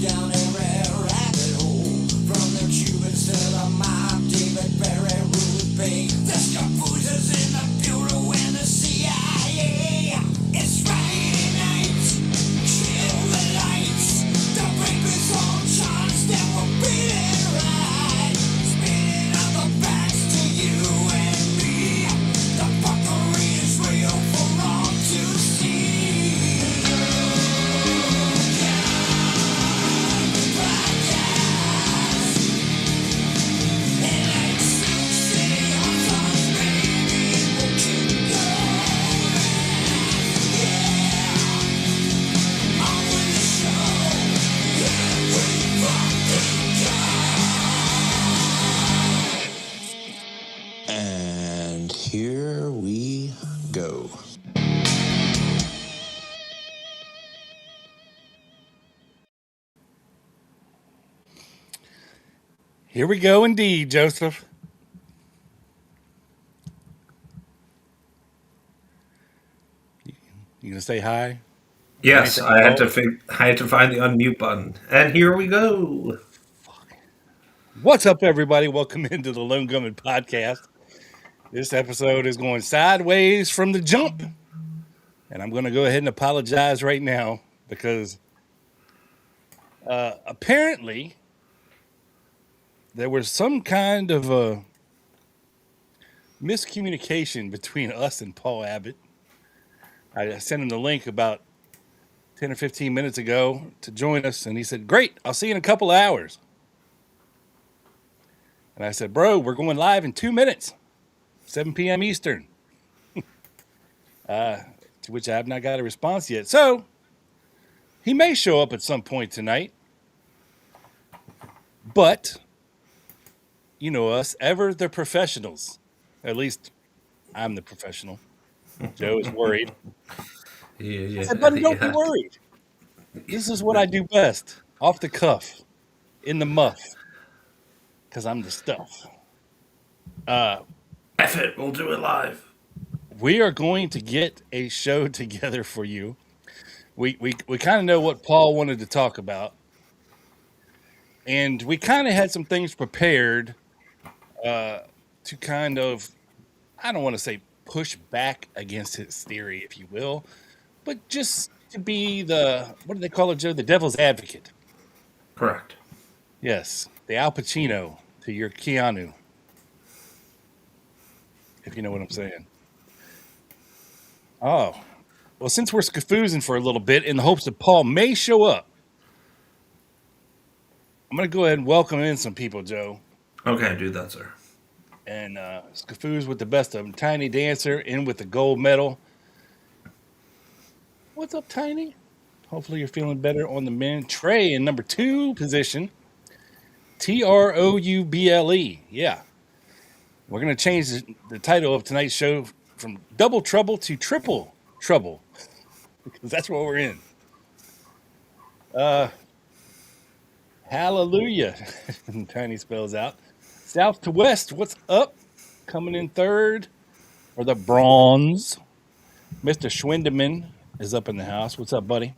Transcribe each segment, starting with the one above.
down every rabbit hole. From the Cubans to the mob, David Barry, Ruth Bay. There's computers in the Bureau and the CIA. It's Friday night, kill the lights. The breakers on charge, then we'll beat it right. Spinning out the backs to you and me. The fuckery is real for all to see. And here we go. Here we go indeed, Joseph. You gonna say hi? Yes, Anything, I had Paul? to find the unmute button, and here we go. What's up, everybody? Welcome into the Lone Gunman podcast. This episode is going sideways from the jump, and I'm going to go ahead and apologize right now because apparently there was some kind of a miscommunication between us and Paul Abbott. I sent him the link about 10 or 15 minutes ago to join us, and he said, "Great, I'll see you in a couple of hours." And I said, "Bro, we're going live in 2 minutes, 7 p.m. Eastern." To which I have not got a response yet. So he may show up at some point tonight. But, you know us, ever the professionals. At least I'm the professional. Joe is worried. I said, buddy, don't be worried. This is what I do best. Off the cuff. In the muff. Because I'm the stuff. F it, we'll do it live. We are going to get a show together for you. We kind of know what Paul wanted to talk about. And we kind of had some things prepared to kind of, I don't want to say push back against his theory, if you will, but just to be the, what do they call it, Joe? The devil's advocate. Correct. Yes, the Al Pacino to your Keanu, if you know what I'm saying. Oh, well, since we're scafoozing for a little bit in the hopes that Paul may show up, I'm going to go ahead and welcome in some people, Joe. Okay, do that, sir. And scafooze with the best of them. Tiny Dancer in with the gold medal. What's up, Tiny? Hopefully you're feeling better on the men. Trey in number 2 position. Trouble. Yeah. We're going to change the title of tonight's show from Double Trouble to Triple Trouble. Because that's what we're in. Hallelujah. Tiny spells out. South to West, what's up? Coming in third for the bronze. Mr. Schwindeman is up in the house. What's up, buddy?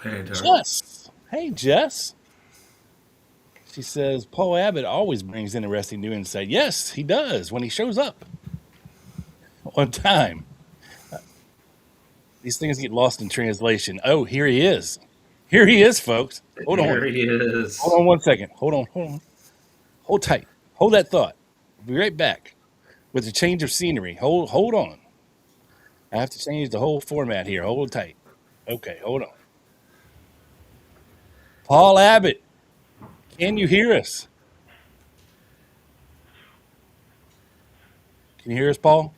Hey, Jess. Hey, Jess. She says, Paul Abbott always brings interesting new insight. Yes, he does when he shows up on time. These things get lost in translation. Oh, here he is. Here he is, folks. Hold on. Here he is. Hold on 1 second. Hold on. Hold tight. Hold that thought. We'll be right back with a change of scenery. Hold on. I have to change the whole format here. Hold tight. Okay, hold on. Paul Abbott, can you hear us? Can you hear us, Paul?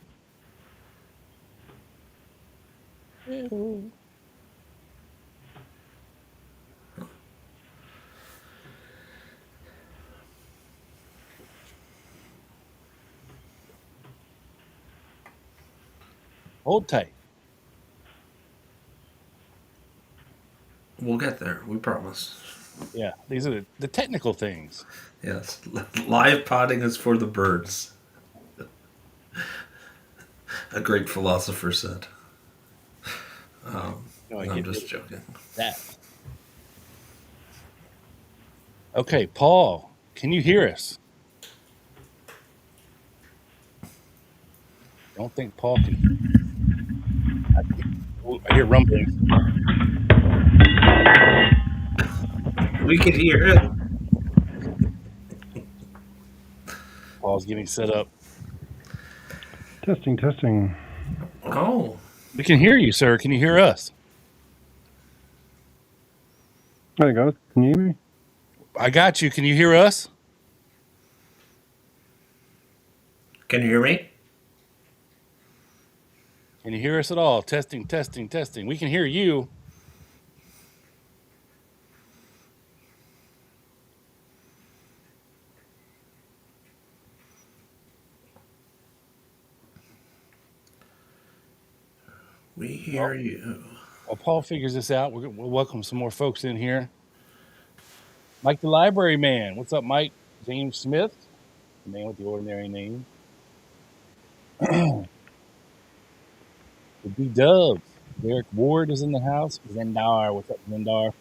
Hold tight. We'll get there, we promise. Yeah, these are the technical things. Yes, live potting is for the birds. A great philosopher said. No, I'm just joking. That. Okay, Paul, can you hear us? Don't think Paul can hear. I hear rumblings. We could hear it. Paul's getting set up. Testing, testing. Oh, We can hear you, sir. Can you hear us? There you go. Can you hear me? I got you. Can you hear us? can you hear me? Can you hear us at all? Testing, testing, testing. We can hear you. We hear you. While Paul figures this out, we'll welcome some more folks in here. Mike the Library Man. What's up, Mike? James Smith, the man with the ordinary name. The B-Dubs. Derek Ward is in the house. Zendar. What's up, Zendar?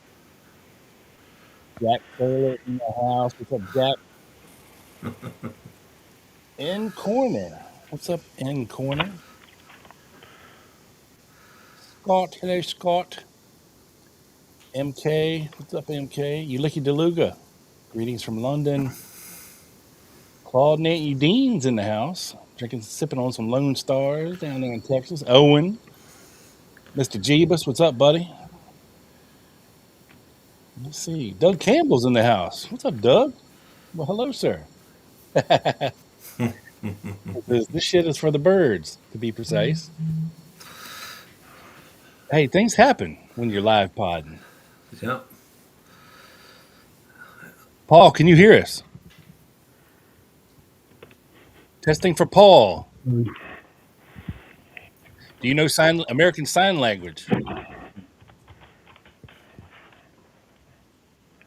Jack Taylor in the house. What's up, Jack? In Corner. What's up, In Corner? Scott. Hello, Scott. MK. What's up, MK? Ulicky DeLuga. Greetings from London. Claude Nate Dean's in the house. Sipping on some Lone Stars down there in Texas. Owen. Mr. Jeebus. What's up, buddy? Let's see. Doug Campbell's in the house. What's up, Doug? Well, hello, sir. This shit is for the birds, to be precise. Hey, things happen when you're live podding. Yep. Paul, can you hear us? Testing for Paul. Do you know American Sign Language?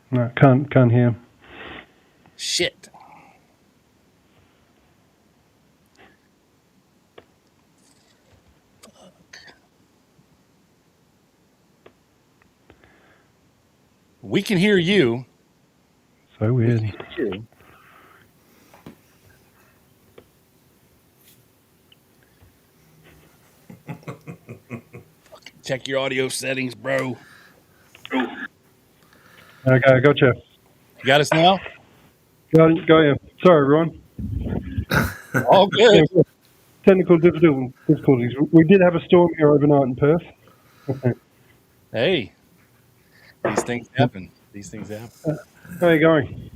No, can't hear. Shit. We can hear you. So weird. Check your audio settings, bro. Okay, I got you. You got us now? Got you. Sorry, everyone. All good. Yeah, technical difficulties. We did have a storm here overnight in Perth. Hey, these things happen. How are you going?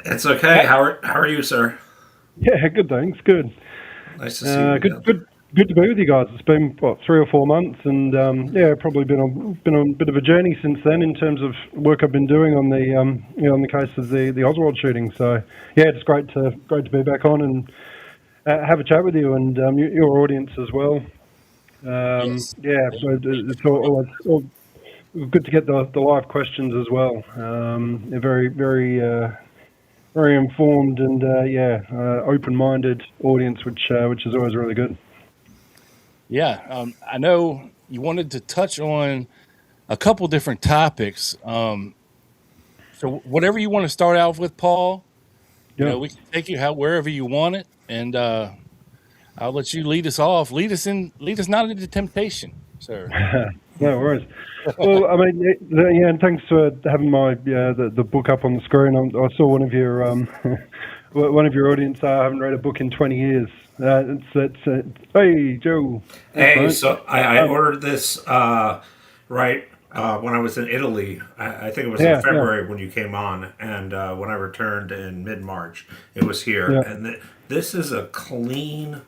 It's okay. How are you, sir? Yeah, good, thanks. Good. Nice to see you again. Good to be with you guys. It's been 3 or 4 months, and yeah, probably been on a bit of a journey since then in terms of work I've been doing on the on the case of the Oswald shooting. So yeah, it's great to be back on and have a chat with you and your audience as well. Yes. Yeah, so it's always good to get the live questions as well. They're very informed and open-minded audience, which is always really good. Yeah, I know you wanted to touch on a couple different topics. So whatever you want to start out with, Paul, we can take you wherever you want it, and I'll let you lead us off. Lead us not into temptation, sir. No worries. Well, I mean, yeah, and thanks for having my the book up on the screen. I saw one of your one of your audience. I haven't read a book in 20 years. Hey, Joe. Hey, so I ordered this when I was in Italy. I think it was in February when you came on, and when I returned in mid-March, it was here. Yeah. And this is a clean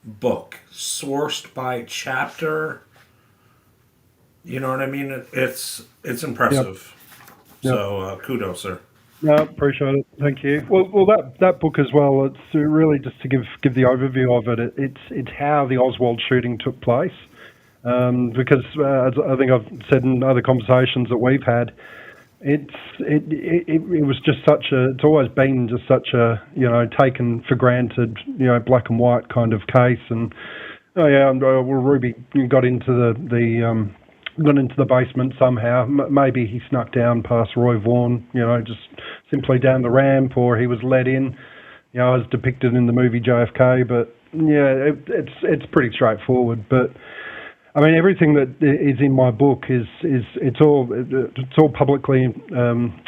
book, sourced by chapter. You know what I mean? It's impressive. Yep. So kudos, sir. No, appreciate it. Thank you. Well, that book as well. It's really just to give the overview of it. It's how the Oswald shooting took place, because as I think I've said in other conversations that we've had, it was just it's always been just such a taken for granted black and white kind of case. And Ruby got into the got into the basement somehow. Maybe he snuck down past Roy Vaughan, just simply down the ramp, or he was let in, as depicted in the movie JFK. But yeah, it's pretty straightforward. But I mean, everything that is in my book it's all publicly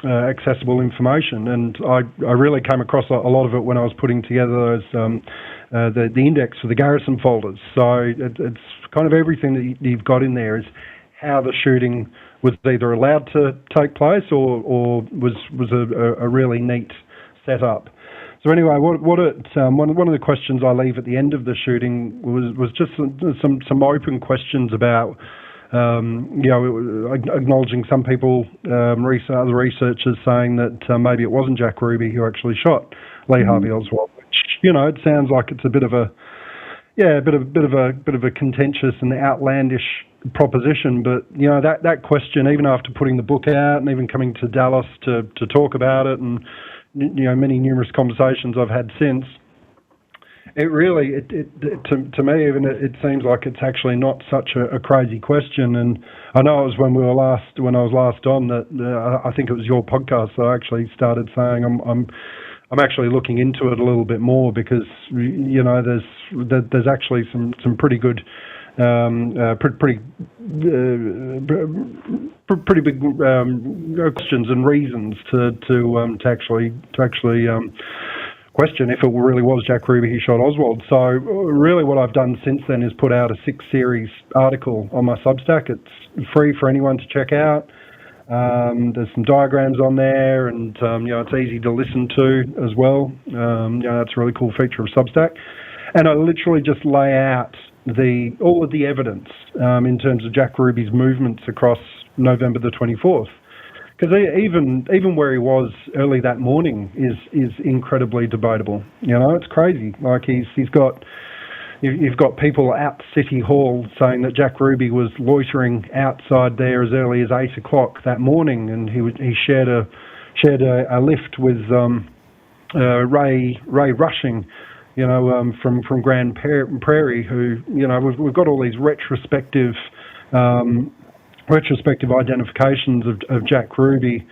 accessible information, and I really came across a lot of it when I was putting together those the index for the Garrison folders. So it's kind of everything that you've got in there is how the shooting was either allowed to take place or was a really neat setup. So anyway, one of the questions I leave at the end of the shooting was just some open questions about acknowledging some people, other researchers saying that maybe it wasn't Jack Ruby who actually shot Lee Harvey Oswald, which it sounds like it's a bit of a contentious and outlandish proposition. But that question, even after putting the book out and even coming to Dallas to talk about it, and many numerous conversations I've had since, it really, to me, even it seems like it's actually not such a crazy question. And I know it was when I was last on that I think it was your podcast that I actually started saying I'm actually looking into it a little bit more, because there's actually some pretty good pretty big questions and reasons to actually question if it really was Jack Ruby who shot Oswald. So really what I've done since then is put out a 6-series article on my Substack. It's free for anyone to check out. There's some diagrams on there, and it's easy to listen to as well. That's a really cool feature of Substack. And I literally just lay out all of the evidence in terms of Jack Ruby's movements across November the 24th. Because even where he was early that morning is incredibly debatable. It's crazy. Like you've got people at City Hall saying that Jack Ruby was loitering outside there as early as 8 o'clock that morning, and he shared a lift with Ray Rushing, from Grand Prairie, who we've got all these retrospective identifications of Jack Ruby,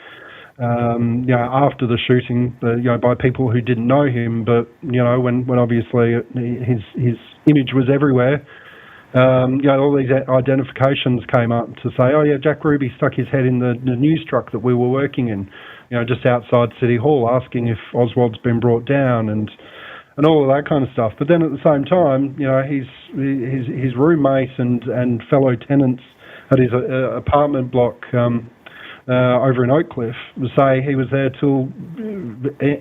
after the shooting, by people who didn't know him, but when obviously his image was everywhere. All these identifications came up to say, oh yeah, Jack Ruby stuck his head in the news truck that we were working in, just outside City Hall, asking if Oswald's been brought down and all of that kind of stuff. But then at the same time, his roommate and fellow tenants at his apartment block over in Oak Cliff say he was there till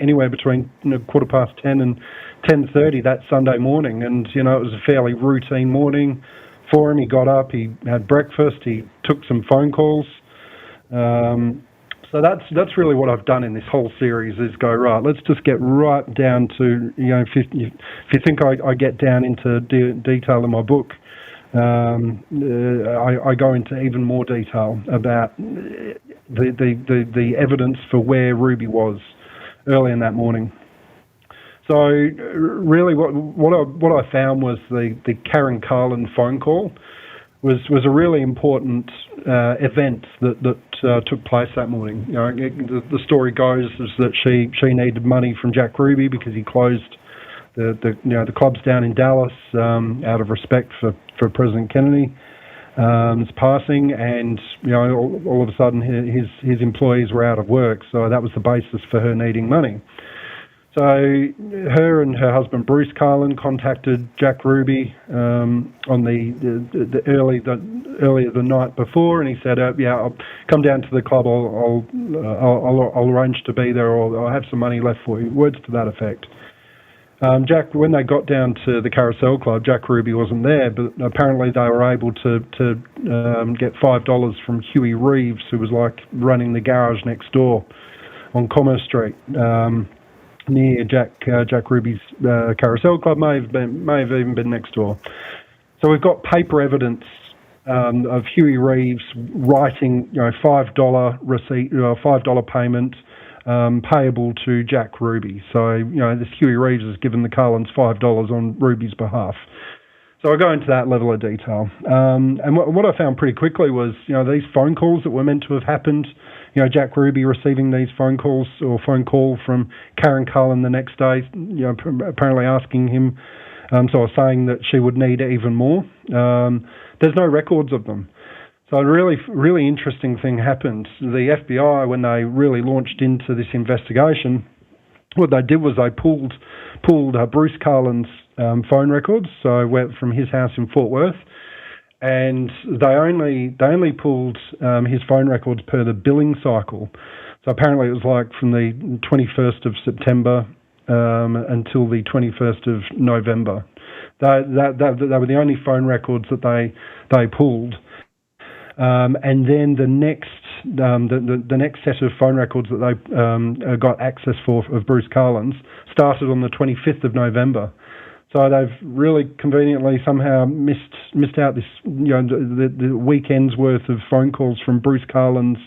anywhere between 10:15 and 10:30 that Sunday morning, and it was a fairly routine morning for him. He got up, he had breakfast, he took some phone calls. So that's really what I've done in this whole series, is go, right, let's just get right down to, if you think I get down into detail in my book, I go into even more detail about the evidence for where Ruby was early in that morning. So really what I found was the Karen Carlin phone call was a really important event that took place that morning. The story goes is that she needed money from Jack Ruby because he closed the clubs down in Dallas out of respect for President Kennedy's passing, and all of a sudden his employees were out of work, so that was the basis for her needing money. So her and her husband Bruce Carlin contacted Jack Ruby on the earlier the night before, and he said, "Yeah, I'll come down to the club. I'll arrange to be there, or I'll have some money left for you." Words to that effect. Jack, when they got down to the Carousel Club, Jack Ruby wasn't there, but apparently they were able to get $5 from Huey Reeves, who was running the garage next door on Commerce Street. Near Jack Ruby's Carousel Club, may have even been next door. So we've got paper evidence of Huey Reeves writing, $5 receipt, $5 payment payable to Jack Ruby. So this Huey Reeves has given the Carlins $5 on Ruby's behalf. So I go into that level of detail. And what I found pretty quickly was, these phone calls that were meant to have happened, Jack Ruby receiving these phone calls or phone call from Karen Cullen the next day, apparently asking him, saying that she would need even more. There's no records of them. So a really, really interesting thing happened. The FBI, when they really launched into this investigation, what they did was they pulled Bruce Carlin's phone records, so went from his house in Fort Worth, and they only pulled his phone records per the billing cycle. So apparently it was like from the 21st of September until the 21st of November. They were the only phone records that they pulled. And then the next set of phone records that they got access for of Bruce Carlin's started on the 25th of November. So they've really conveniently somehow missed out this, the weekend's worth of phone calls from Bruce Carlin's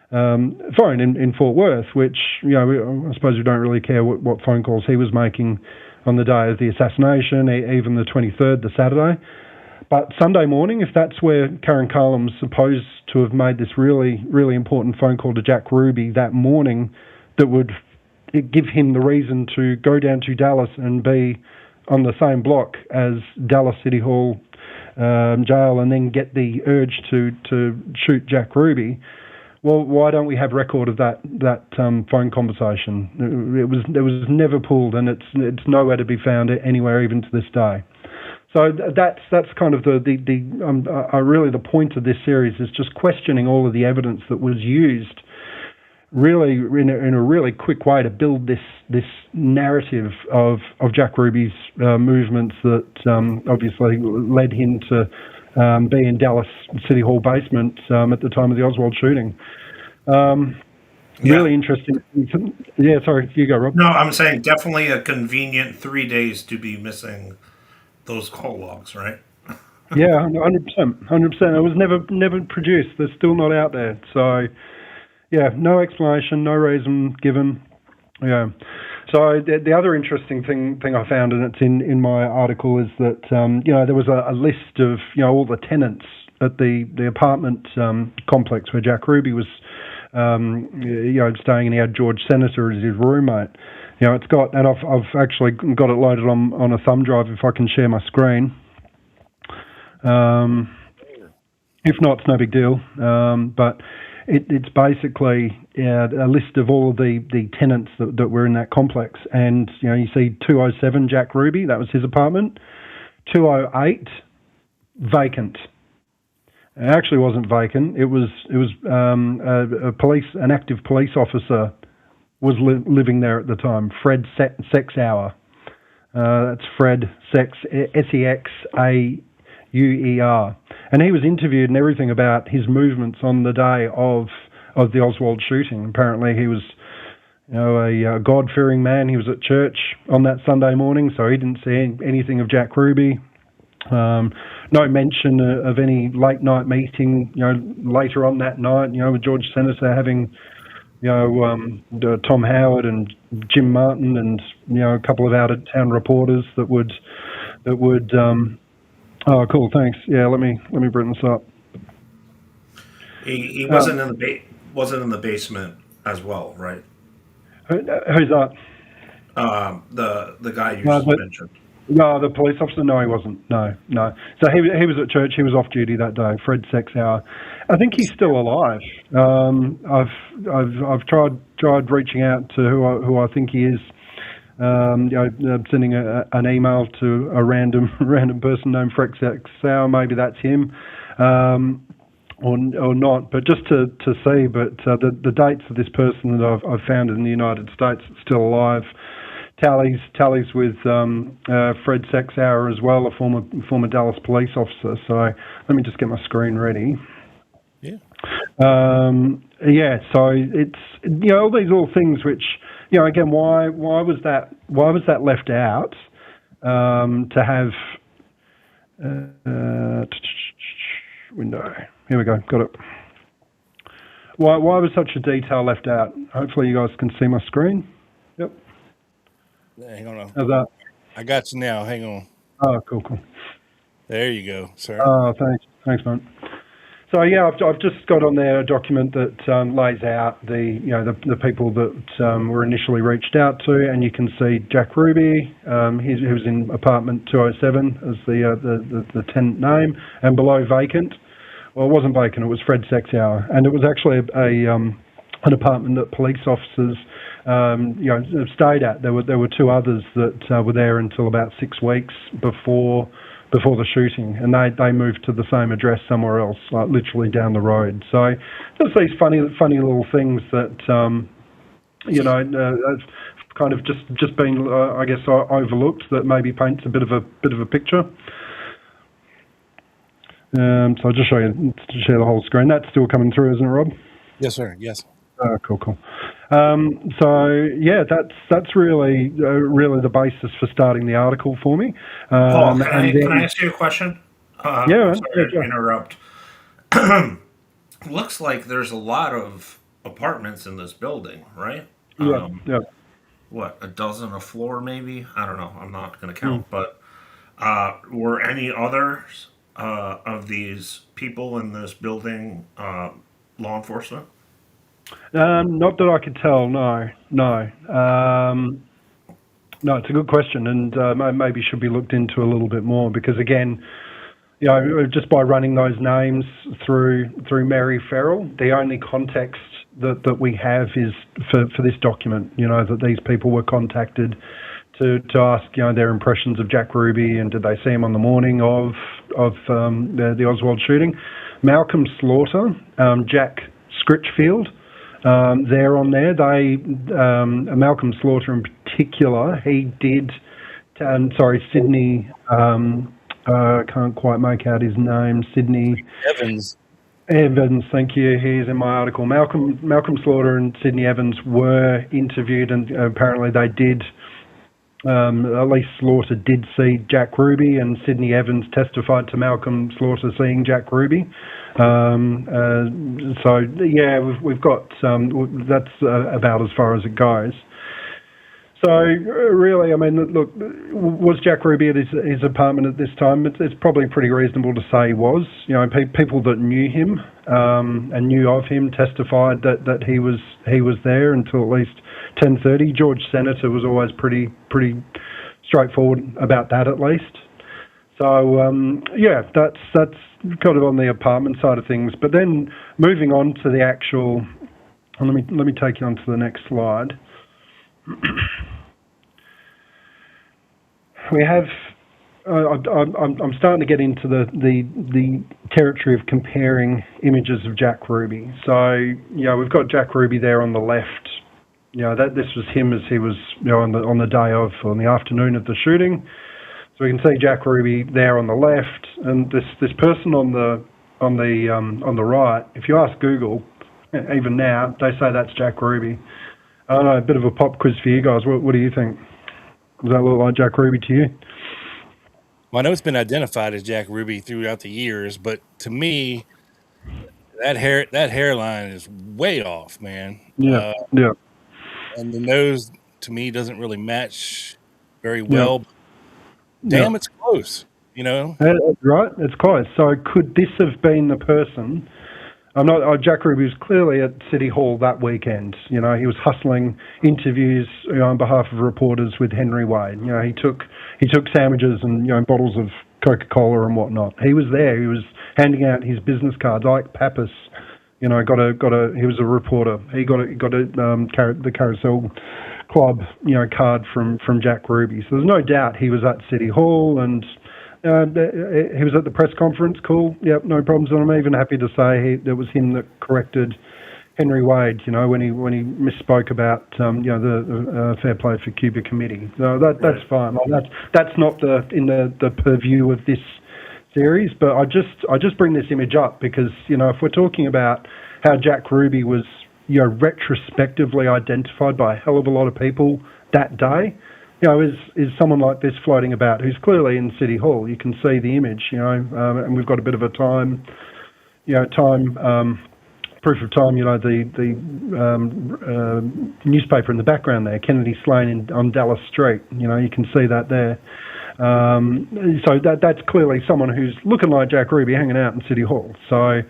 phone in Fort Worth, which, I suppose we don't really care what phone calls he was making on the day of the assassination, even the 23rd, the Saturday. But Sunday morning, if that's where Karen Carlin was supposed to have made this really, really important phone call to Jack Ruby that morning, that would give him the reason to go down to Dallas and be on the same block as Dallas City Hall jail, and then get the urge to shoot Jack Ruby. Well, why don't we have record of that phone conversation? It was never pulled, and it's nowhere to be found anywhere, even to this day. So that's kind of really the point of this series, is just questioning all of the evidence that was used, really in a really quick way, to build this narrative of Jack Ruby's movements that obviously led him to be in Dallas City Hall basement at the time of the Oswald shooting. Really interesting. Yeah, sorry, you go, Rob. No, I'm saying definitely a convenient 3 days to be missing those call logs, right? Yeah, 100%. It was never produced. They're still not out there. So, yeah, no explanation, no reason given. Yeah. So the other interesting thing I found, and it's in my article, is that there was a list of all the tenants at the apartment complex where Jack Ruby was staying, and he had George Senator as his roommate. It's got, and I've actually got it loaded on a thumb drive if I can share my screen. If not, it's no big deal. But it's basically a list of all of the tenants that were in that complex. And, you see 207 Jack Ruby, that was his apartment. 208, vacant. It actually wasn't vacant. It was an active police officer was living there at the time, Fred Sexauer. That's Fred Sex, Sexauer. And he was interviewed and everything about his movements on the day of the Oswald shooting. Apparently he was a God-fearing man. He was at church on that Sunday morning, so he didn't see anything of Jack Ruby. No mention of any late-night meeting, later on that night, with George Senator having Tom Howard and Jim Martin and a couple of out-of-town reporters that would. Oh, cool. Thanks. Yeah, let me bring this up. He wasn't in the basement as well, right? Who's that? The guy you just mentioned. No, the police officer. No, he wasn't. No. So he was at church. He was off duty that day. Fred Sexauer. I think he's still alive. I've tried reaching out to who I think he is. Sending an email to a random person named Fred Sexauer. Maybe that's him, or not. But just to see. But the dates of this person that I've found in the United States still alive tallies with Fred Sexauer as well, a former Dallas police officer. So let me just get my screen ready. Yeah. So it's all these little things which again, why was that left out to have window? Here we go, got it. Why was such a detail left out? Hopefully you guys can see my screen. Yep. Hang on. How's that? I got you now. Hang on. Oh, cool. There you go, sir. Oh, thanks, man. So yeah, I've just got on there a document that lays out the people that were initially reached out to, and you can see Jack Ruby. He was in apartment 207 as the tenant name, and below vacant. Well, it wasn't vacant; it was Fred Sexhour, and it was actually an apartment that police officers stayed at. There were two others that were there until about 6 weeks before the shooting, and they moved to the same address somewhere else, like literally down the road. So just these funny little things that have kind of just been I guess overlooked, that maybe paints a bit of a picture. So I'll just show you to share the whole screen. That's still coming through, isn't it, Rob? Yes, sir. Yes. Oh, cool. So yeah, that's really the basis for starting the article for me. Paul, can I ask you a question? Yeah, I'm sorry to interrupt. Looks like there's a lot of apartments in this building, right? Yeah. What, a dozen a floor, maybe? I don't know. I'm not going to count, but were any others of these people in this building law enforcement? Not that I could tell. No. No, it's a good question, and maybe should be looked into a little bit more, because again, just by running those names through Mary Farrell, the only context that we have is for this document. That these people were contacted to ask their impressions of Jack Ruby, and did they see him on the morning of the Oswald shooting. Malcolm Slaughter, Jack Scritchfield. They're on there. Malcolm Slaughter in particular, he did. Sydney. I can't quite make out his name. Sydney Evans. Thank you. He's in my article. Malcolm Slaughter and Sydney Evans were interviewed, and apparently they did. At least Slaughter did see Jack Ruby, and Sydney Evans testified to Malcolm Slaughter seeing Jack Ruby. So yeah, we've got that's about as far as it goes. So really, I mean, look, was Jack Ruby at his apartment at this time? It's probably pretty reasonable to say he was. People that knew him and knew of him testified that he was there until at least 10:30. George Senator was always pretty straightforward about that, at least. So yeah, that's kind of on the apartment side of things. But then moving on to the actual, let me take you on to the next slide. We have. I'm starting to get into the territory of comparing images of Jack Ruby. So we've got Jack Ruby there on the left. That this was him as he was on the day of, on the afternoon of the shooting. So we can see Jack Ruby there on the left, and this person on the right. If you ask Google, even now, they say that's Jack Ruby. I don't know, a bit of a pop quiz for you guys. What do you think? Does that look like Jack Ruby to you? Well, I know it's been identified as Jack Ruby throughout the years, but to me, that hairline is way off, man. Yeah. And the nose, to me, doesn't really match very well. Yeah. Damn, it's close, Right, it's close. So could this have been the person? Jack Ruby was clearly at City Hall that weekend. He was hustling interviews on behalf of reporters with Henry Wade. He took sandwiches and bottles of Coca-Cola and whatnot. He was there. He was handing out his business cards. Ike Pappas, he was a reporter. He got the Carousel Club card from Jack Ruby. So there's no doubt he was at City Hall, and he was at the press conference. Cool. Yep, no problems. And I'm even happy to say it was him that corrected Henry Wade, when he misspoke about the Fair Play for Cuba committee. So that's fine. That's not in the purview of this series, but I just bring this image up because if we're talking about how Jack Ruby was retrospectively identified by a hell of a lot of people that day. Is someone like this floating about who's clearly in City Hall? You can see the image, and we've got a bit of a time proof of time. The newspaper in the background there, Kennedy Slain on Dallas Street. You can see that there. So that's clearly someone who's looking like Jack Ruby hanging out in City Hall. So,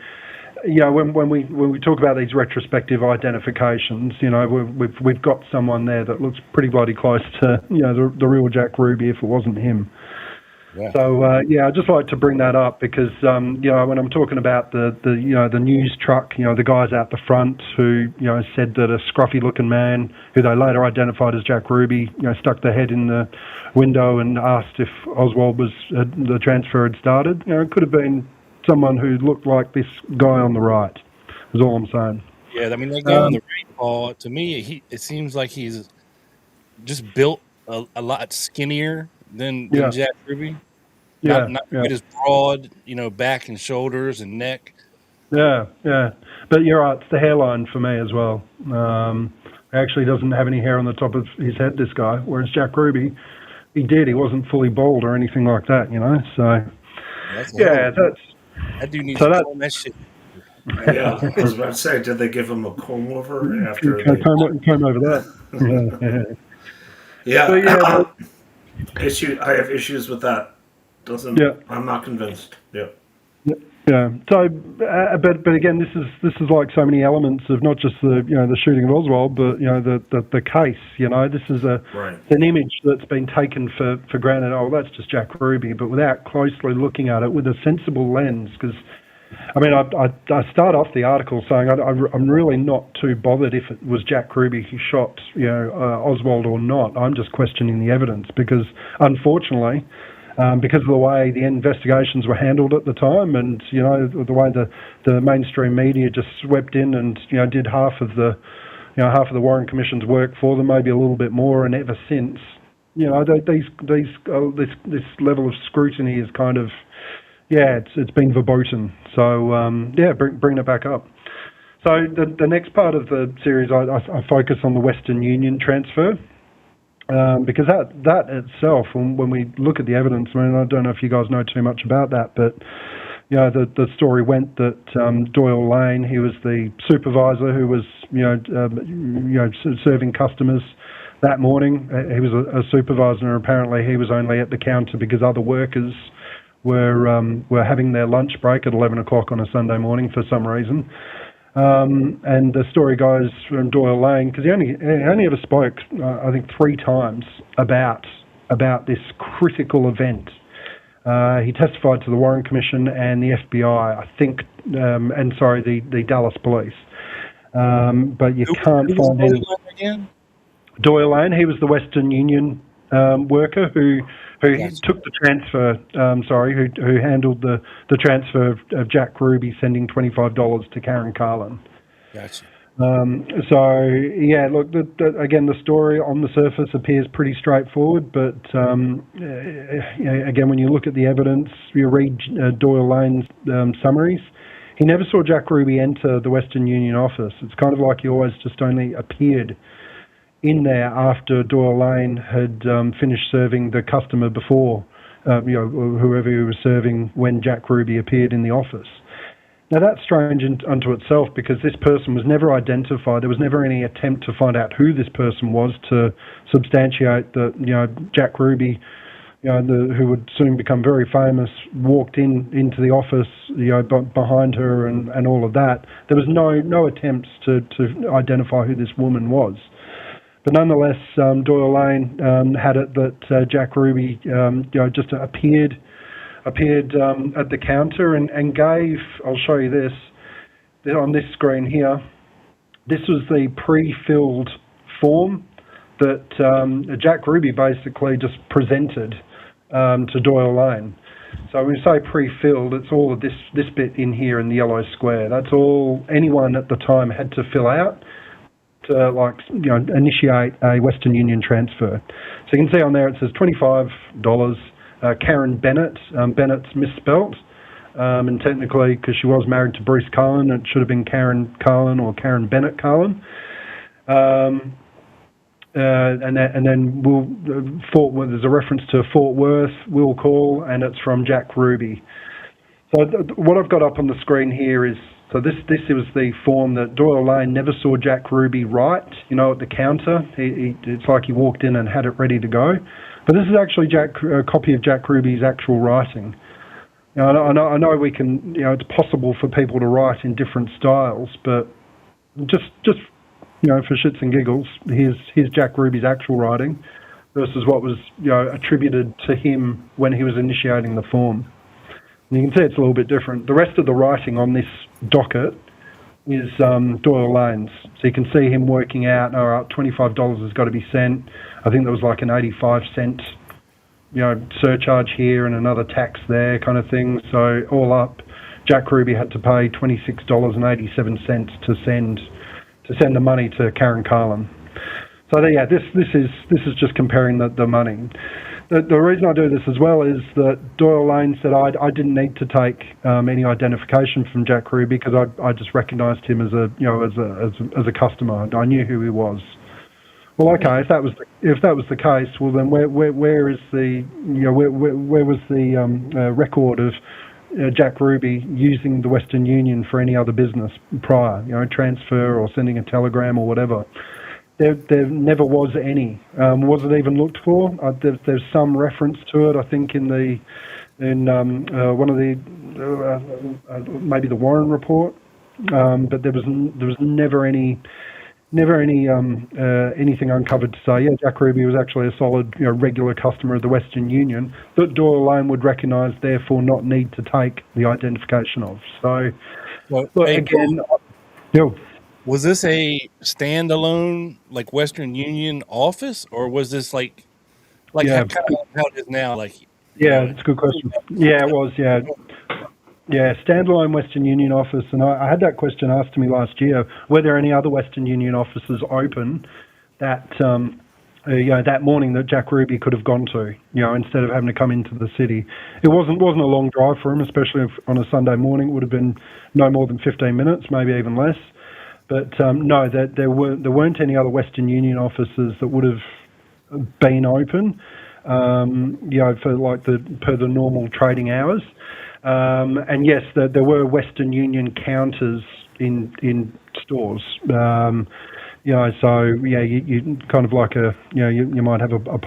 when we talk about these retrospective identifications, we've got someone there that looks pretty bloody close to the real Jack Ruby if it wasn't him. Yeah. So I'd just like to bring that up because when I'm talking about the news truck, the guys out the front who said that a scruffy looking man who they later identified as Jack Ruby stuck their head in the window and asked if Oswald the transfer had started. It could have been someone who looked like this guy on the right. Is all I'm saying. Yeah, I mean that guy on the right, Paul. To me, it seems like he's just built a lot skinnier than Jack Ruby. Not quite as broad, back and shoulders and neck. Yeah. But you're right, it's the hairline for me as well. He actually doesn't have any hair on the top of his head, this guy, whereas Jack Ruby, he did. He wasn't fully bald or anything like that, So, that dude needs to comb that shit. Yeah, I was about to say, did they give him a comb over after? Comb over that. Yeah. So, I have issues with that. I'm not convinced. Yeah. Yeah. So, but again, this is like so many elements of not just the shooting of Oswald, but the case. This is an image that's been taken for granted. Oh, that's just Jack Ruby, but without closely looking at it with a sensible lens. Because, I mean, I start off the article saying I'm really not too bothered if it was Jack Ruby who shot Oswald or not. I'm just questioning the evidence because, unfortunately. Because of the way the investigations were handled at the time, and the way the mainstream media just swept in and did half of the Warren Commission's work for them, maybe a little bit more, and ever since, this level of scrutiny is kind of it's been verboten. So bring it back up. So the next part of the series, I focus on the Western Union transfer. Because that itself, when we look at the evidence, I mean, I don't know if you guys know too much about that, but the story went that Doyle Lane, he was the supervisor who was serving customers that morning. He was a supervisor, and apparently he was only at the counter because other workers were having their lunch break at 11 o'clock on a Sunday morning for some reason. And the story goes from Doyle Lane, because he only ever spoke, I think, 3 times about this critical event. He testified to the Warren Commission and the FBI, I think, the Dallas Police. But you can't find any. Doyle Lane, he was the Western Union worker who took the transfer, who handled the transfer of Jack Ruby sending $25 to Karen Carlin. Gotcha. Look, again, the story on the surface appears pretty straightforward, but again, when you look at the evidence, you read Doyle Lane's summaries, he never saw Jack Ruby enter the Western Union office. It's kind of like he always just only appeared in there after Doyle Lane had finished serving the customer before, whoever he was serving when Jack Ruby appeared in the office. Now that's strange unto itself because this person was never identified. There was never any attempt to find out who this person was to substantiate that, Jack Ruby, who would soon become very famous, walked into the office, behind her and all of that. There was no attempts to identify who this woman was. But nonetheless, Doyle Lane had it that Jack Ruby just appeared at the counter and gave, I'll show you this, on this screen here, this was the pre-filled form that Jack Ruby basically just presented to Doyle Lane. So when we say pre-filled, it's all of this bit in here in the yellow square. That's all anyone at the time had to fill out to initiate a Western Union transfer. So you can see on there it says $25. Karen Bennett. Bennett's misspelt, and technically, because she was married to Bruce Carlin, it should have been Karen Carlin or Karen Bennett Carlin. And then there's a reference to Fort Worth will call, and it's from Jack Ruby. So what I've got up on the screen here is, so this was the form that Doyle Lane never saw Jack Ruby write, at the counter. It's like he walked in and had it ready to go. But this is actually a copy of Jack Ruby's actual writing. Now, I know we can, it's possible for people to write in different styles, but just for shits and giggles, here's Jack Ruby's actual writing versus what was, attributed to him when he was initiating the form. And you can see it's a little bit different. The rest of the writing on this docket is Doyle Lane's. So you can see him working out, all right, $25 has got to be sent. I think there was like an 85-cent, surcharge here and another tax there kind of thing. So all up, Jack Ruby had to pay $26.87 to send the money to Karen Carlin. So yeah, this is just comparing the money. The reason I do this as well is that Doyle Lane said I didn't need to take any identification from Jack Ruby because I just recognised him as a customer. I knew who he was. Well, okay, if that was the case, well then where is the where was the record of Jack Ruby using the Western Union for any other business prior, transfer or sending a telegram or whatever? There never was any. Was it even looked for? There's some reference to it, I think, in one of the maybe the Warren report, but there was never anything uncovered to say, Jack Ruby was actually a solid, regular customer of the Western Union that Doyle Lane would recognise, therefore not need to take the identification of. So, again, was this a standalone like Western Union office, or was this like how it is now? It's a good question. Yeah, it was. Yeah, standalone Western Union office, and I had that question asked to me last year. Were there any other Western Union offices open that that morning that Jack Ruby could have gone to, instead of having to come into the city? It wasn't a long drive for him, especially on a Sunday morning. It would have been no more than 15 minutes, maybe even less. But no, there weren't any other Western Union offices that would have been open, for per the normal trading hours. And yes, there were Western Union counters in stores. So you kind of like you might have a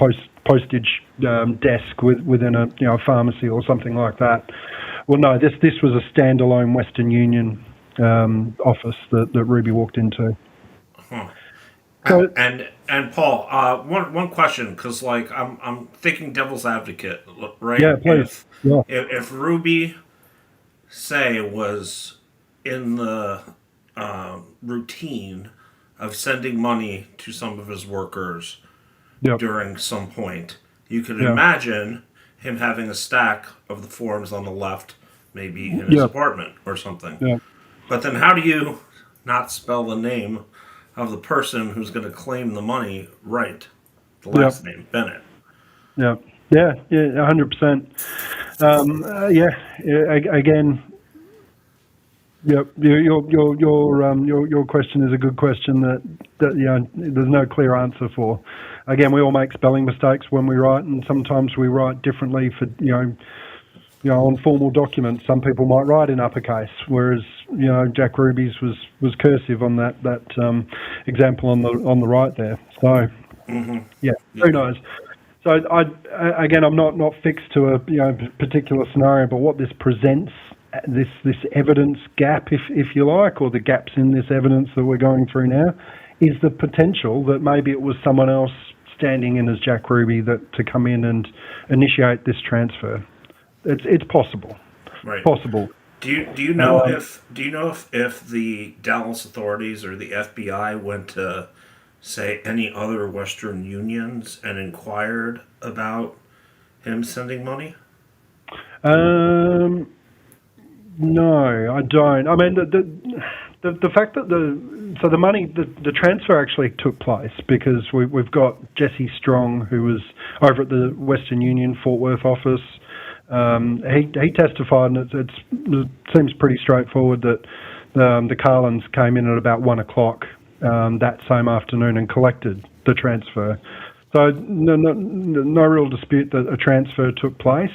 postage desk within a pharmacy or something like that. Well, no, this was a standalone Western Union office that Ruby walked into. Huh. So, and Paul, one question, because I'm thinking devil's advocate, right? Yeah, please. If Ruby, say, was in the routine of sending money to some of his workers during some point, you could imagine him having a stack of the forms on the left, maybe in his apartment or something. Yeah. But then how do you not spell the name of the person who's going to claim the money right? The last name, Bennett. Yeah, 100%. Again, your question is a good question that there's no clear answer for. Again, we all make spelling mistakes when we write, and sometimes we write differently for on formal documents. Some people might write in uppercase, whereas Jack Ruby's was cursive on that example on the right there. So who knows? So I'm not fixed to a particular scenario, but what this presents, this evidence gap, if you like, or the gaps in this evidence that we're going through now, is the potential that maybe it was someone else standing in as Jack Ruby to come in and initiate this transfer. It's possible. Right. Possible. Do you know if the Dallas authorities or the FBI went to, say, any other Western Unions and inquired about him sending money? No, I don't. I mean, the fact that the money, the transfer actually took place because we've got Jesse Strong, who was over at the Western Union Fort Worth office. He testified, and it seems pretty straightforward that the Carlins came in at about 1 o'clock that same afternoon and collected the transfer. So no real dispute that a transfer took place,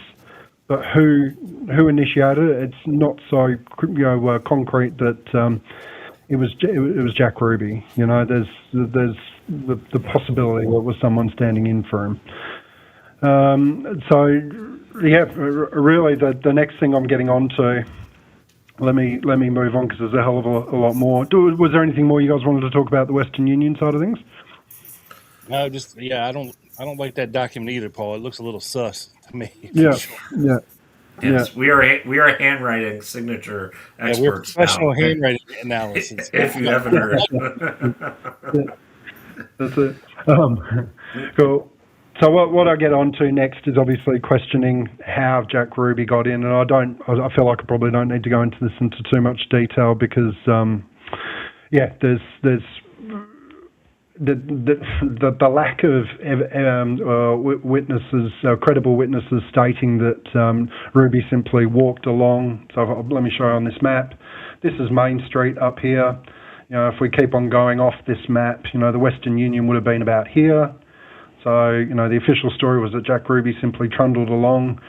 but who initiated it? It's not so concrete that it was Jack Ruby. There's the possibility that it was someone standing in for him. So, yeah, really, the next thing I'm getting onto. Let me move on because there's a hell of a lot more. Was there anything more you guys wanted to talk about the Western Union side of things? No, I don't like that document either, Paul. It looks a little sus to me. Yeah, For sure. yeah, Yes, we are handwriting signature Yeah, we're experts professional now. handwriting analysis. If you haven't heard. yeah. That's it. Cool. So what I get onto next is obviously questioning how Jack Ruby got in, and I feel like I probably don't need to go into this into too much detail because, there's the lack of witnesses, credible witnesses stating that Ruby simply walked along. So let me show you on this map. This is Main Street up here. If we keep on going off this map, the Western Union would have been about here. So, the official story was that Jack Ruby simply trundled along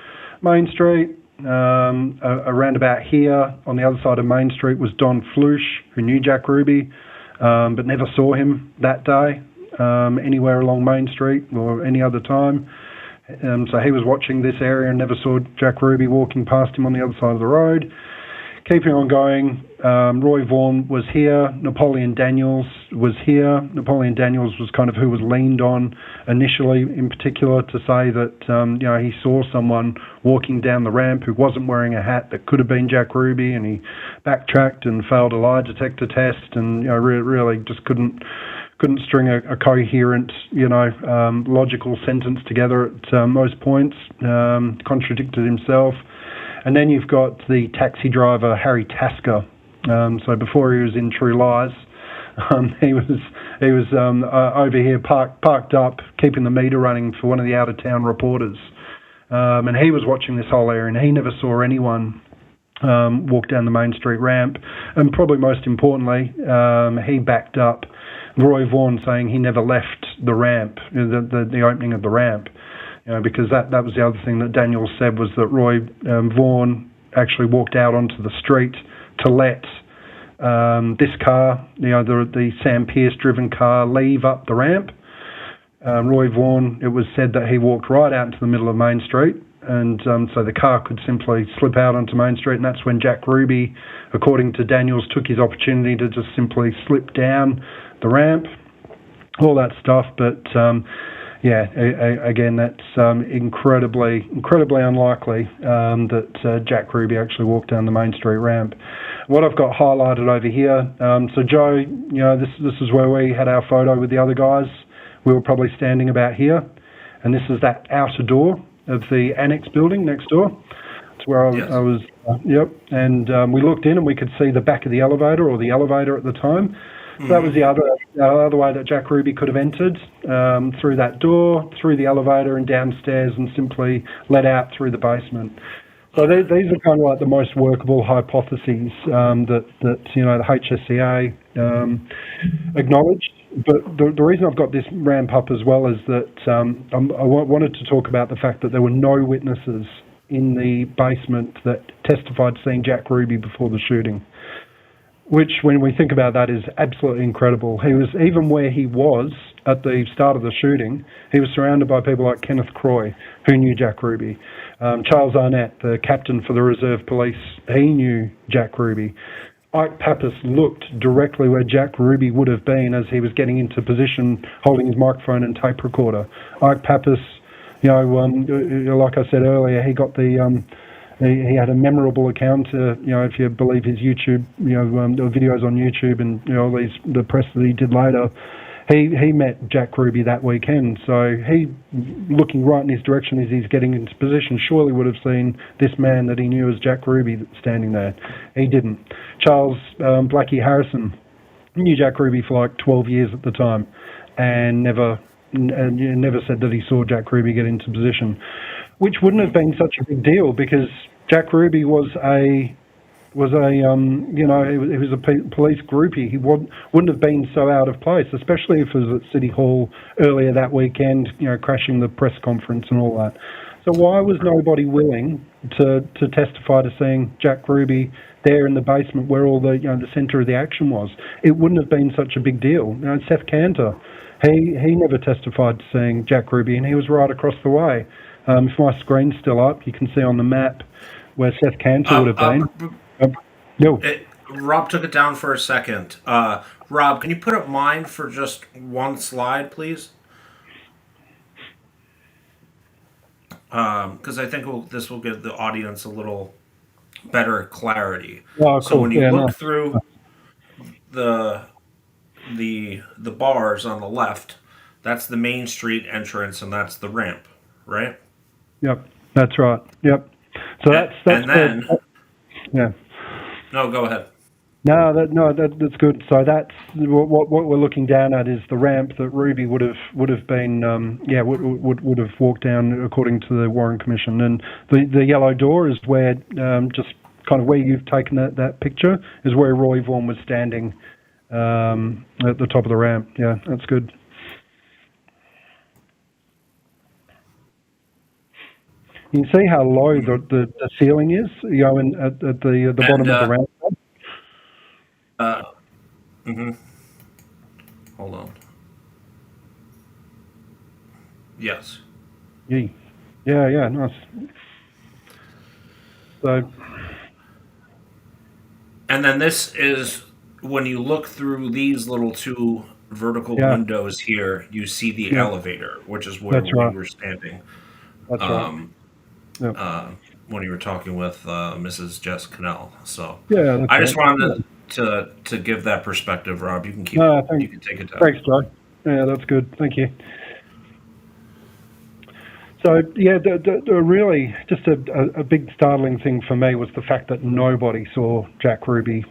Main Street. Around about here, on the other side of Main Street, was Don Flush, who knew Jack Ruby, but never saw him that day anywhere along Main Street or any other time. So he was watching this area and never saw Jack Ruby walking past him on the other side of the road. Keeping on going, Roy Vaughan was here, Napoleon Daniels was here. Napoleon Daniels was kind of who was leaned on initially, in particular, to say that he saw someone walking down the ramp who wasn't wearing a hat that could have been Jack Ruby, and he backtracked and failed a lie detector test, and really just couldn't string a coherent, logical sentence together at most points, contradicted himself. And then you've got the taxi driver, Harry Tasker. So before he was in True Lies, he was over here parked up, keeping the meter running for one of the out-of-town reporters. And he was watching this whole area, and he never saw anyone walk down the Main Street ramp. And probably most importantly, he backed up Roy Vaughan, saying he never left the ramp, the opening of the ramp. Because that was the other thing that Daniels said, was that Roy Vaughan actually walked out onto the street to let this car, the Sam Pierce-driven car, leave up the ramp. Roy Vaughan, it was said that he walked right out into the middle of Main Street, and so the car could simply slip out onto Main Street, and that's when Jack Ruby, according to Daniels, took his opportunity to just simply slip down the ramp, all that stuff, but... again, that's incredibly unlikely that Jack Ruby actually walked down the Main Street ramp. What I've got highlighted over here, so Joe, this is where we had our photo with the other guys. We were probably standing about here, and this is that outer door of the annex building next door. It's where I was, and we looked in and we could see the back of the elevator, or the elevator at the time. So that was the other way that Jack Ruby could have entered, through that door, through the elevator and downstairs, and simply let out through the basement. So these are kind of like the most workable hypotheses that the HSCA acknowledged. But the reason I've got this ramp up as well is that I wanted to talk about the fact that there were no witnesses in the basement that testified seeing Jack Ruby before the shooting. Which, when we think about that, is absolutely incredible. He was, even where he was at the start of the shooting, he was surrounded by people like Kenneth Croy, who knew Jack Ruby. Charles Arnett, the captain for the Reserve Police, he knew Jack Ruby. Ike Pappas looked directly where Jack Ruby would have been as he was getting into position, holding his microphone and tape recorder. Ike Pappas, like I said earlier, he got the... He had a memorable account, if you believe his YouTube, videos on YouTube and, the press that he did later. He met Jack Ruby that weekend, so he, looking right in his direction as he's getting into position, surely would have seen this man that he knew as Jack Ruby standing there. He didn't. Charles Blackie Harrison knew Jack Ruby for like 12 years at the time, and never said that he saw Jack Ruby get into position. Which wouldn't have been such a big deal, because Jack Ruby was a police groupie. He wouldn't have been so out of place, especially if it was at City Hall earlier that weekend, crashing the press conference and all that. So why was nobody willing to testify to seeing Jack Ruby there in the basement where all the centre of the action was? It wouldn't have been such a big deal. Seth Cantor, He never testified to seeing Jack Ruby, and he was right across the way. If my screen's still up, you can see on the map where Seth Cantor would have been. No. Rob took it down for a second. Rob, can you put up mine for just one slide, please? Because I think this will give the audience a little better clarity. Oh, So cool. when you Yeah, look no. through the bars on the left, that's the main street entrance, and that's the ramp, right? Yep, that's right. Yep. So that's and then yeah. No, go ahead. That's good. So that's what we're looking down at is the ramp that Ruby would have been would have walked down according to the Warren Commission, and the yellow door is where just kind of where you've taken that picture is where Roy Vaughan was standing at the top of the ramp. Yeah, that's good. You can see how low the ceiling is, at the bottom of the ramp. Hold on. Yes. Yeah, nice. So. And then this is when you look through these little two vertical windows here, you see the elevator, which is where we were standing. That's right. Yep. When you were talking with Mrs. Jess Cannell. So yeah, I just wanted to give that perspective, Rob. You can keep you can take it down. Thanks, Joe. Yeah, that's good. Thank you. So yeah, the really just a big startling thing for me was the fact that nobody saw Jack Ruby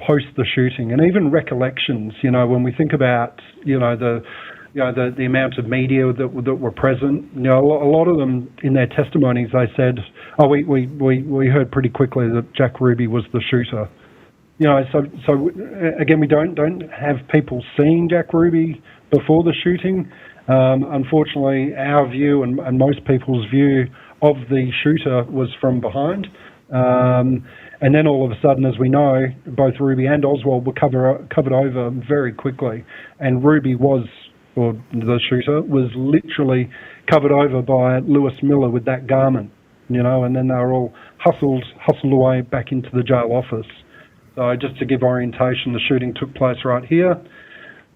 post the shooting, and even recollections. When we think about the amount of media that were present, a lot of them in their testimonies they said, "Oh, we heard pretty quickly that Jack Ruby was the shooter." So again, we don't have people seeing Jack Ruby before the shooting. Unfortunately, our view and most people's view of the shooter was from behind. And then all of a sudden, as we know, both Ruby and Oswald were covered over very quickly. And Ruby or the shooter, was literally covered over by Lewis Miller with that garment, and then they were all hustled away back into the jail office. So just to give orientation, the shooting took place right here.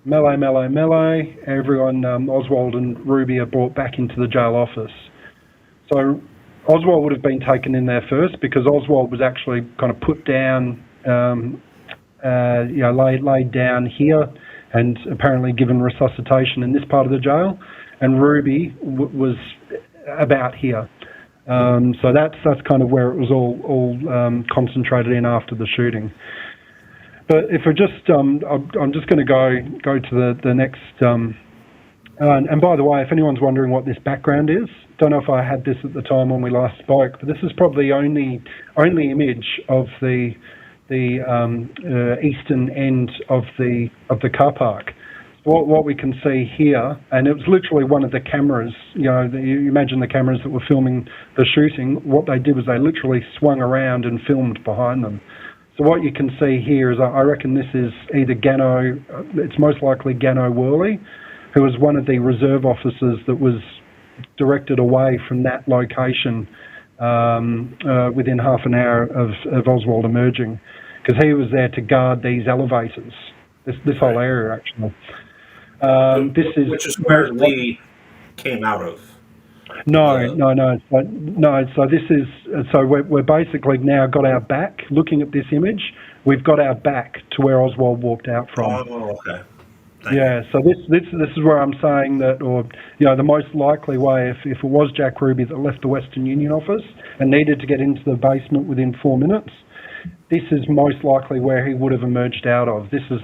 Melee. Everyone, Oswald and Ruby are brought back into the jail office. So Oswald would have been taken in there first because Oswald was actually kind of put down, laid down here and apparently given resuscitation in this part of the jail. And Ruby was about here. So that's kind of where it was all concentrated in after the shooting. But if we're just, I'm just going to go to the next. And by the way, if anyone's wondering what this background is, don't know if I had this at the time when we last spoke, but this is probably only image of the eastern end of the car park. What we can see here, and it was literally one of the cameras. You imagine the cameras that were filming the shooting. What they did was they literally swung around and filmed behind them. So what you can see here is, I reckon this is either Gano, it's most likely Gano Worley, who was one of the reserve officers that was directed away from that location within half an hour of Oswald emerging, because he was there to guard these elevators, this whole area actually. Which is where Lee came out of. No. So this is we're basically now got our back. Looking at this image, we've got our back to where Oswald walked out from. Oh, okay. So this is where I'm saying that, or the most likely way, if it was Jack Ruby that left the Western Union office and needed to get into the basement within 4 minutes, this is most likely where he would have emerged out of. This is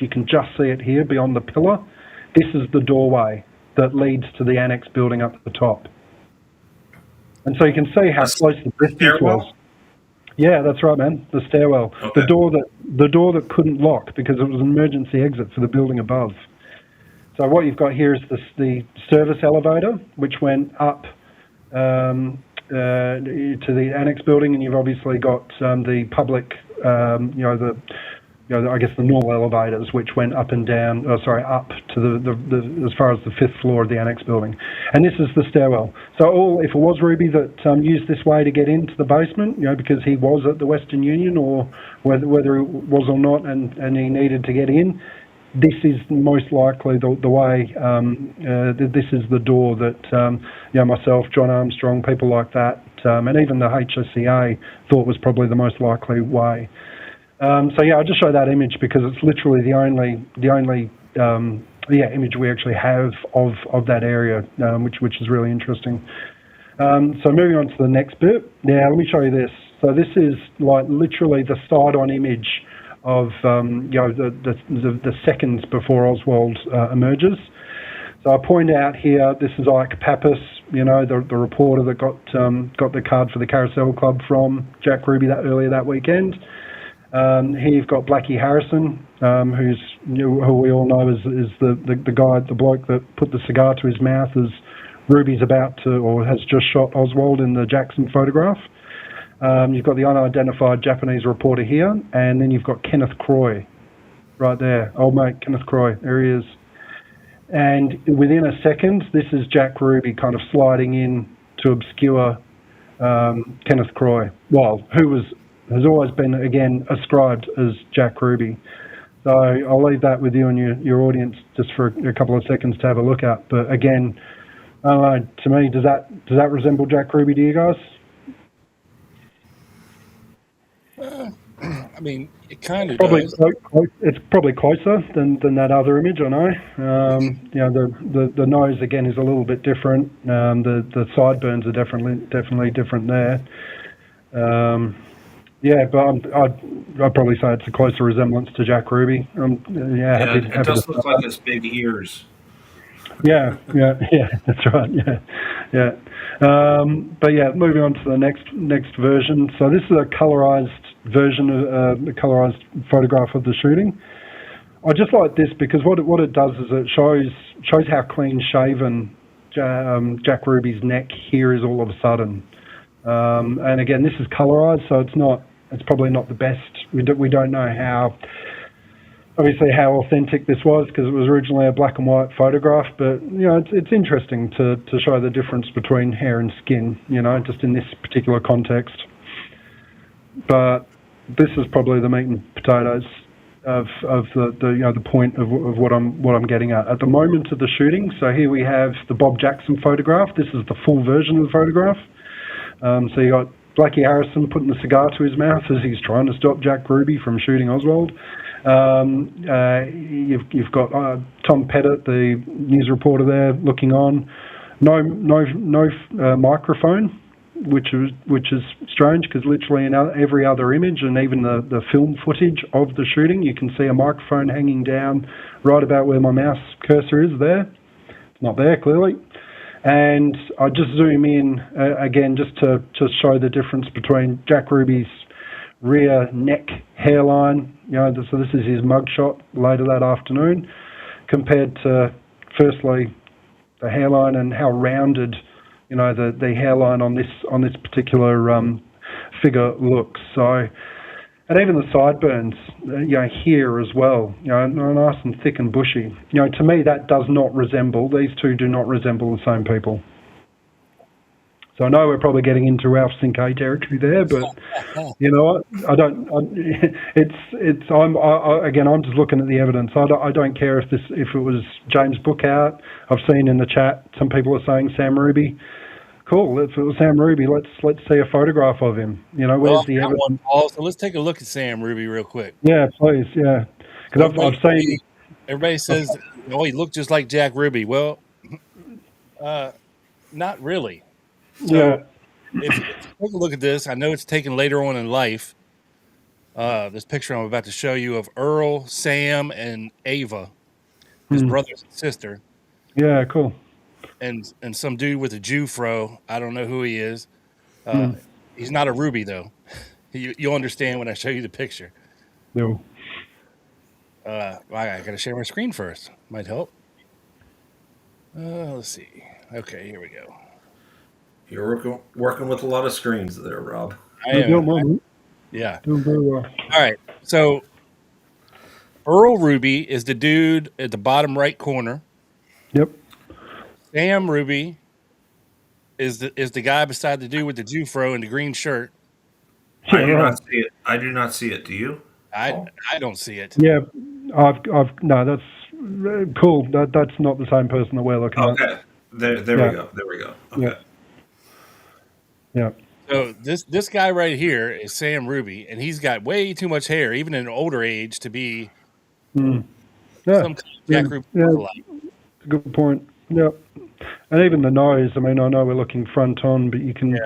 you can just see it here beyond the pillar. This is the doorway that leads to the annex building up at the top. And so you can see how close the distance was. Yeah, that's right, man. The stairwell. Okay. The door that couldn't lock because it was an emergency exit for the building above. So what you've got here is the service elevator, which went up to the annex building, and you've obviously got the public, the I guess the normal elevators, which went up and down, up to the as far as the 5th floor of the annex building. And this is the stairwell. So if it was Ruby that used this way to get into the basement, because he was at the Western Union, or whether it was or not, and he needed to get in, this is most likely the way. This is the door that myself, John Armstrong, people like that, and even the HSCA thought was probably the most likely way. I'll just show that image because it's literally the only image we actually have of that area, which is really interesting. So moving on to the next bit. Now let me show you this. So this is like literally the side-on image of the seconds before Oswald emerges. So I point out here, this is Ike Pappas, the reporter that got the card for the Carousel Club from Jack Ruby earlier that weekend. Here you've got Blackie Harrison, who we all know is the guy, the bloke that put the cigar to his mouth as Ruby's about to, or has just shot Oswald in the Jackson photograph. You've got the unidentified Japanese reporter here, and then you've got Kenneth Croy right there. Old mate Kenneth Croy, there he is. And within a second, this is Jack Ruby kind of sliding in to obscure Kenneth Croy, who has always been, again, ascribed as Jack Ruby. So I'll leave that with you and your audience just for a couple of seconds to have a look at. But again, I don't know, to me, does that resemble Jack Ruby to you guys? I mean, it kind of probably does. It's probably closer than that other image, I know. The nose, again, is a little bit different. The sideburns are definitely different there. But I'd probably say it's a closer resemblance to Jack Ruby. It does look like his big ears. Yeah, that's right. Yeah. Moving on to the next version. So this is a colorized version of the colorized photograph of the shooting. I just like this because what it does is it shows how clean shaven Jack Ruby's neck here is all of a sudden. And again, this is colorized, so it's probably not the best. We don't know how authentic this was because it was originally a black and white photograph, but it's interesting to show the difference between hair and skin, just in this particular context. But this is probably the meat and potatoes of the point of what I'm getting at the moment of the shooting. So here we have the Bob Jackson photograph. This is the full version of the photograph. So you got Blackie Harrison putting the cigar to his mouth as he's trying to stop Jack Ruby from shooting Oswald. You've got Tom Pettit, the news reporter there, looking on. No microphone, which is strange because literally in every other image and even the film footage of the shooting, you can see a microphone hanging down right about where my mouse cursor is there. It's not there, clearly. And I just zoom in again just to show the difference between Jack Ruby's rear neck hairline, so this is his mugshot later that afternoon, compared to, firstly, the hairline and how rounded, the hairline on this particular figure looks. So, and even the sideburns, here as well, nice and thick and bushy. To me, that does not resemble, these two do not resemble the same people. So I know we're probably getting into Ralph Cinque territory there, but you know what? I'm just looking at the evidence. I don't care if it was James Bookout. I've seen in the chat some people are saying Sam Ruby. Cool. If it was Sam Ruby, let's see a photograph of him. Where's the evidence? One, Paul, so let's take a look at Sam Ruby real quick. Yeah, please. Yeah, because I've seen. Everybody says, he looked just like Jack Ruby. Well, not really. So if you take a look at this, I know it's taken later on in life. This picture I'm about to show you of Earl, Sam, and Ava, his brother and sister. Yeah, cool. And some dude with a Jew fro. I don't know who he is. He's not a Ruby, though. You'll understand when I show you the picture. No. I got to share my screen first. Might help. Let's see. Okay, here we go. You're working with a lot of screens there, Rob. I am. Doing well. Yeah. Doing very well. All right. So Earl Ruby is the dude at the bottom right corner. Yep. Sam Ruby is the guy beside the dude with the Jufro and the green shirt. I Yeah, do right. not see it. I do not see it. Do you? I don't see it. Yeah, no, that's cool. That's not the same person that we're looking at. Okay. There Yeah. we go. There we go. Yeah. Okay. Yeah. So this guy right here is Sam Ruby, and he's got way too much hair, even in an older age, to be Yeah. some kind of Jack Ruby Yeah. lookalike. Good point. Yeah. And even the nose. I mean, I know we're looking front on, but you can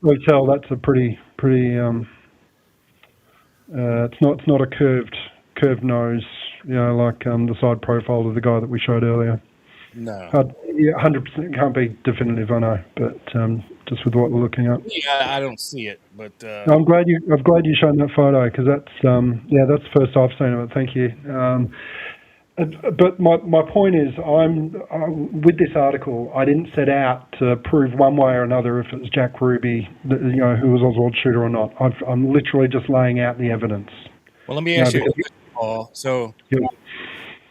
really tell that's a pretty. It's not a curved nose. You know, like the side profile of the guy that we showed earlier. No. 100% can't be definitive, I know, but just with what we're looking at. Yeah, I don't see it, but I'm glad you shown that photo because that's that's the first I've seen of it. Thank you. But my point is, with this article, I didn't set out to prove one way or another if it was Jack Ruby, who was Oswald's shooter or not. I'm literally just laying out the evidence. well, let me ask you a question, Paul. So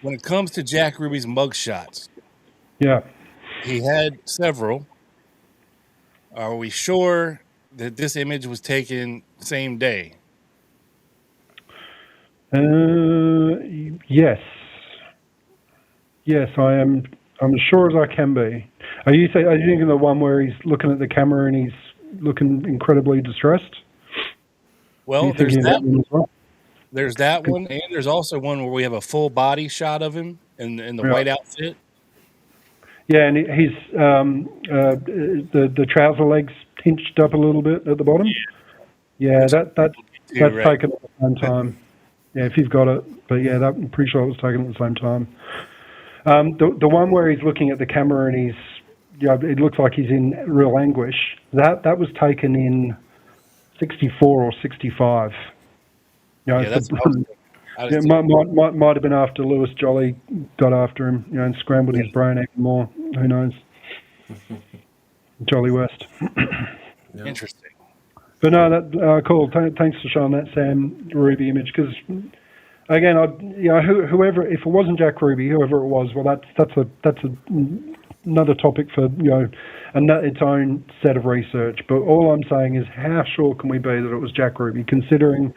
when it comes to Jack Ruby's mugshots, Yeah. he had several. Are we sure that this image was taken same day? Yes. Yes, I am. I'm as sure as I can be. Are you thinking the one where he's looking at the camera and he's looking incredibly distressed? Well, there's that. One as well? There's that one, and there's also one where we have a full body shot of him in the white outfit. Yeah, and he's the trouser legs hinched up a little bit at the bottom. Yeah, that's taken at the same time. Yeah, if you've got it, but yeah, I'm pretty sure it was taken at the same time. The one where he's looking at the camera and it looks like he's in real anguish. That was taken in 64 or 65. That's it might have been after Lewis Jolly got after him, and scrambled his brain even more. Who knows? Jolly West. Interesting. But no, that cool. Thanks for showing that Sam Ruby image because, again, whoever, if it wasn't Jack Ruby, whoever it was, well, that's another topic for its own set of research. But all I'm saying is, how sure can we be that it was Jack Ruby, considering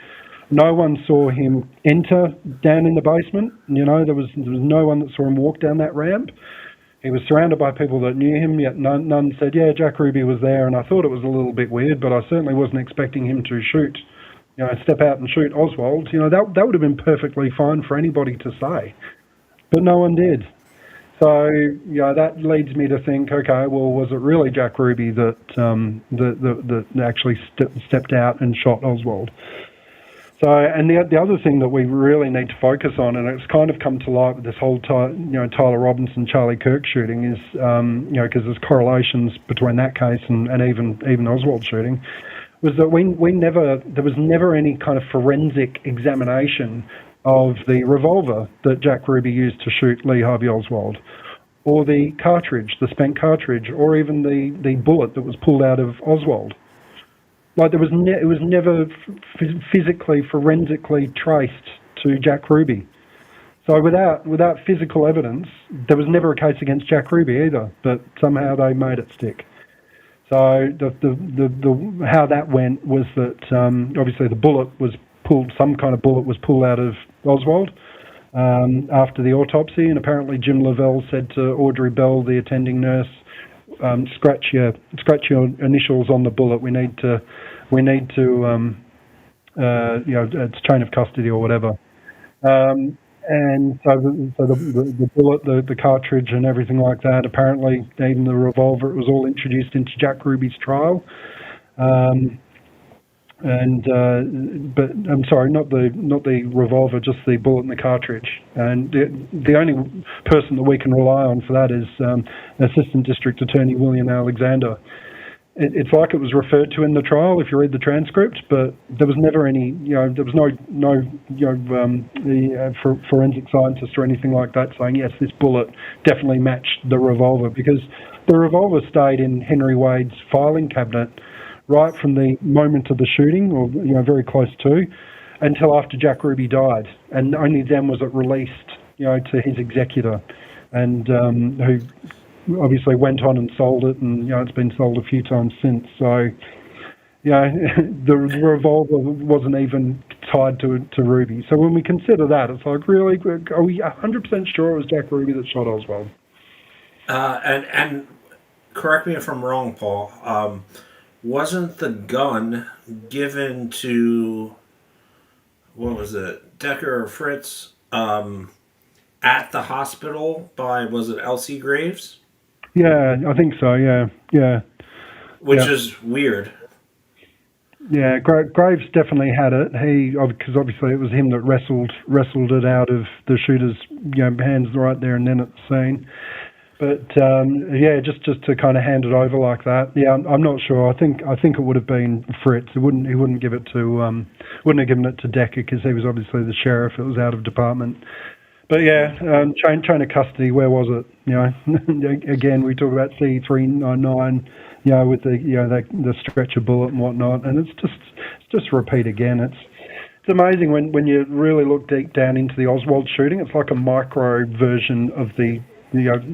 no one saw him enter down in the basement? There was no one that saw him walk down that ramp. He was surrounded by people that knew him, yet none said, yeah, Jack Ruby was there. And I thought it was a little bit weird, but I certainly wasn't expecting him to shoot, step out and shoot Oswald. That would have been perfectly fine for anybody to say, but no one did. So, that leads me to think, okay, well, was it really Jack Ruby that actually stepped out and shot Oswald? So, and the other thing that we really need to focus on, and it's kind of come to light with this whole Tyler Robinson, Charlie Kirk shooting, is because there's correlations between that case and even Oswald shooting, was that there was never any kind of forensic examination of the revolver that Jack Ruby used to shoot Lee Harvey Oswald, or the cartridge, the spent cartridge, or even the bullet that was pulled out of Oswald. Like it was never physically, forensically traced to Jack Ruby. So without physical evidence, there was never a case against Jack Ruby either. But somehow they made it stick. So the how that went was that obviously the bullet was pulled. Some kind of bullet was pulled out of Oswald after the autopsy, and apparently Jim Lavelle said to Audrey Bell, the attending nurse, scratch your initials on the bullet. We need to it's chain of custody or whatever. And so the bullet, the cartridge, and everything like that. Apparently, even the revolver, it was all introduced into Jack Ruby's trial. But I'm sorry, not the revolver, just the bullet and the cartridge. And the only person that we can rely on for that is Assistant District Attorney William Alexander. It's like it was referred to in the trial if you read the transcript, but there was never any, there was no forensic scientist or anything like that saying yes, this bullet definitely matched the revolver, because the revolver stayed in Henry Wade's filing cabinet right from the moment of the shooting, or very close to, until after Jack Ruby died, and only then was it released, to his executor, and who obviously went on and sold it, and it's been sold a few times since. So, the revolver wasn't even tied to Ruby. So when we consider that, it's like, really, are we 100% sure it was Jack Ruby that shot Oswald? And correct me if I'm wrong, Paul. Wasn't the gun given to, what was it, Decker or Fritz, at the hospital by, was it Elsie Graves? Yeah, I think so. Yeah. Which is weird. Yeah, Graves definitely had it. Because obviously it was him that wrestled it out of the shooter's hands right there and then at the scene. But just to kind of hand it over like that. Yeah, I'm not sure. I think it would have been Fritz. He wouldn't give it to wouldn't have given it to Decker because he was obviously the sheriff. It was out of department. But chain of custody. Where was it? Again, we talk about C399. With the stretcher bullet and whatnot, and it's just repeat again. It's amazing when you really look deep down into the Oswald shooting. It's like a micro version of the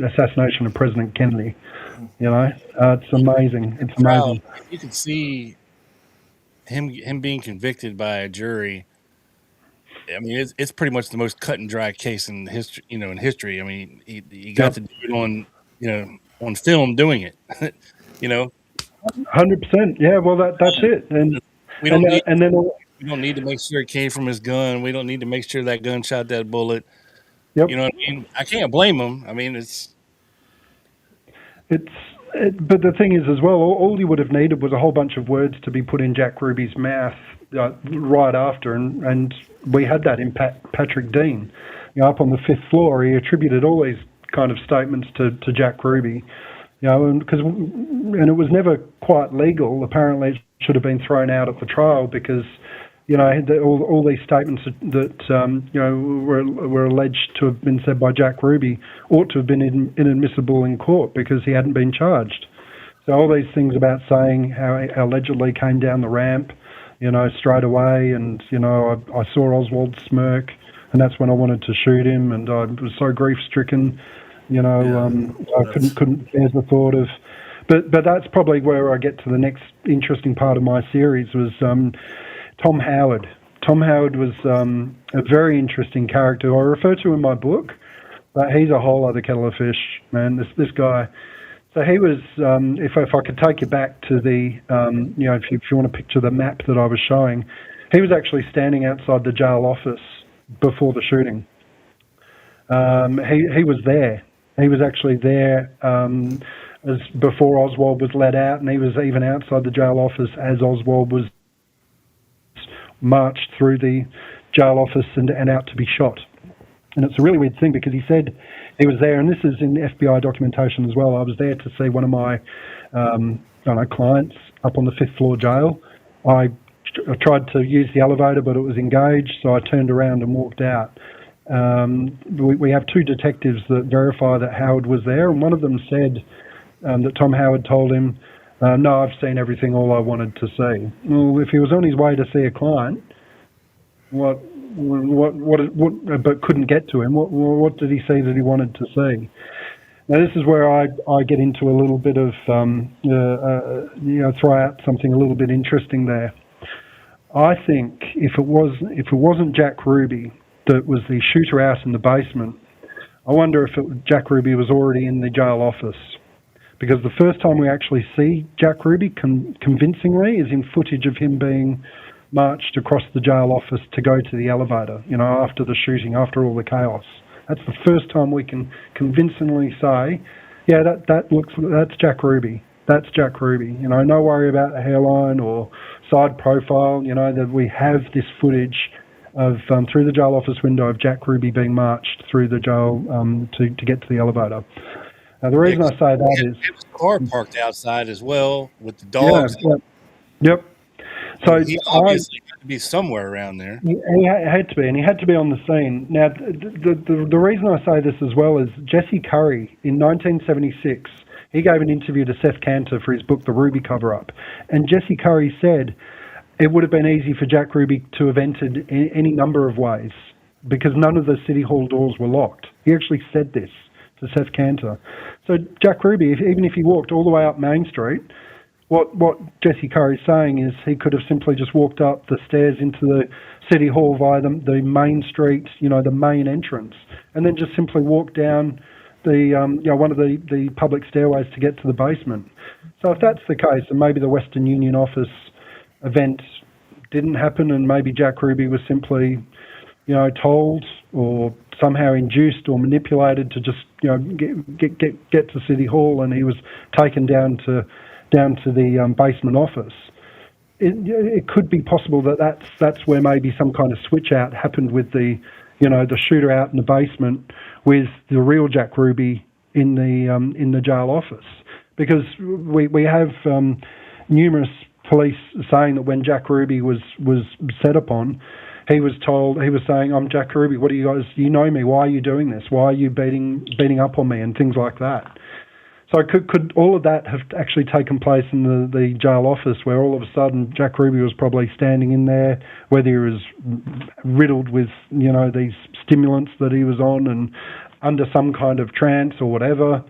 assassination of President Kennedy. It's amazing. It's amazing. You can see him being convicted by a jury. I mean, it's pretty much the most cut and dry case in history. In history. I mean, he got to do it on film doing it. 100%. Yeah, well, that's it. And we don't need to make sure it came from his gun. We don't need to make sure that gun shot that bullet. Yep. You know what I mean? I can't blame him. I mean, but the thing is as well, all he would have needed was a whole bunch of words to be put in Jack Ruby's mouth right after, and we had that in Patrick Dean. Up on the 5th floor, he attributed all these kind of statements to Jack Ruby. And it was never quite legal. Apparently, it should have been thrown out at the trial because, all these statements that were alleged to have been said by Jack Ruby ought to have been inadmissible in court because he hadn't been charged. So all these things about saying how he allegedly came down the ramp, straight away, and I saw Oswald smirk, and that's when I wanted to shoot him, and I was so grief-stricken. I couldn't bear the thought of, but that's probably where I get to the next interesting part of my series was Tom Howard. Tom Howard was a very interesting character I refer to in my book, but he's a whole other kettle of fish, man. This guy. So he was, if I could take you back to the, if you want to picture the map that I was showing, he was actually standing outside the jail office before the shooting. He was there. He was actually there as before Oswald was let out, and he was even outside the jail office as Oswald was marched through the jail office and out to be shot. And it's a really weird thing because he said he was there, and this is in the FBI documentation as well. I was there to see one of my clients up on the 5th floor jail. I tried to use the elevator, but it was engaged, so I turned around and walked out. We have 2 detectives that verify that Howard was there, and one of them said that Tom Howard told him, no, I've seen everything, all I wanted to see. Well, if he was on his way to see a client, but couldn't get to him, what did he see that he wanted to see? Now, this is where I get into a little bit of, throw out something a little bit interesting there. I think if it wasn't Jack Ruby that was the shooter out in the basement, I wonder if Jack Ruby was already in the jail office. Because the first time we actually see Jack Ruby convincingly is in footage of him being marched across the jail office to go to the elevator, after the shooting, after all the chaos. That's the first time we can convincingly say, yeah, that's Jack Ruby. That's Jack Ruby. No worry about a hairline or side profile, that we have this footage of through the jail office window of Jack Ruby being marched through the jail to get to the elevator. The reason I say that is... It was a car parked outside as well with the dogs. Yeah. Yep. So he obviously had to be somewhere around there. He had to be, and he had to be on the scene. Now, the reason I say this as well is Jesse Curry, in 1976, he gave an interview to Seth Cantor for his book, The Ruby Cover-Up. And Jesse Curry said, it would have been easy for Jack Ruby to have entered in any number of ways because none of the City Hall doors were locked. He actually said this to Seth Cantor. So Jack Ruby, even if he walked all the way up Main Street, what Jesse Curry's saying is he could have simply just walked up the stairs into the City Hall via the Main Street, the main entrance, and then just simply walked down the one of the public stairways to get to the basement. So if that's the case, then maybe the Western Union office event didn't happen, and maybe Jack Ruby was simply, told or somehow induced or manipulated to just, get to City Hall, and he was taken down to the basement office. It could be possible that's where maybe some kind of switch out happened with the shooter out in the basement with the real Jack Ruby in the jail office, because we have numerous police saying that when Jack Ruby was set upon, he was saying, "I'm Jack Ruby. What do you guys? You know me? Why are you doing this? Why are you beating up on me?" and things like that. So could all of that have actually taken place in the jail office, where all of a sudden Jack Ruby was probably standing in there, whether he was riddled with these stimulants that he was on and under some kind of trance or whatever?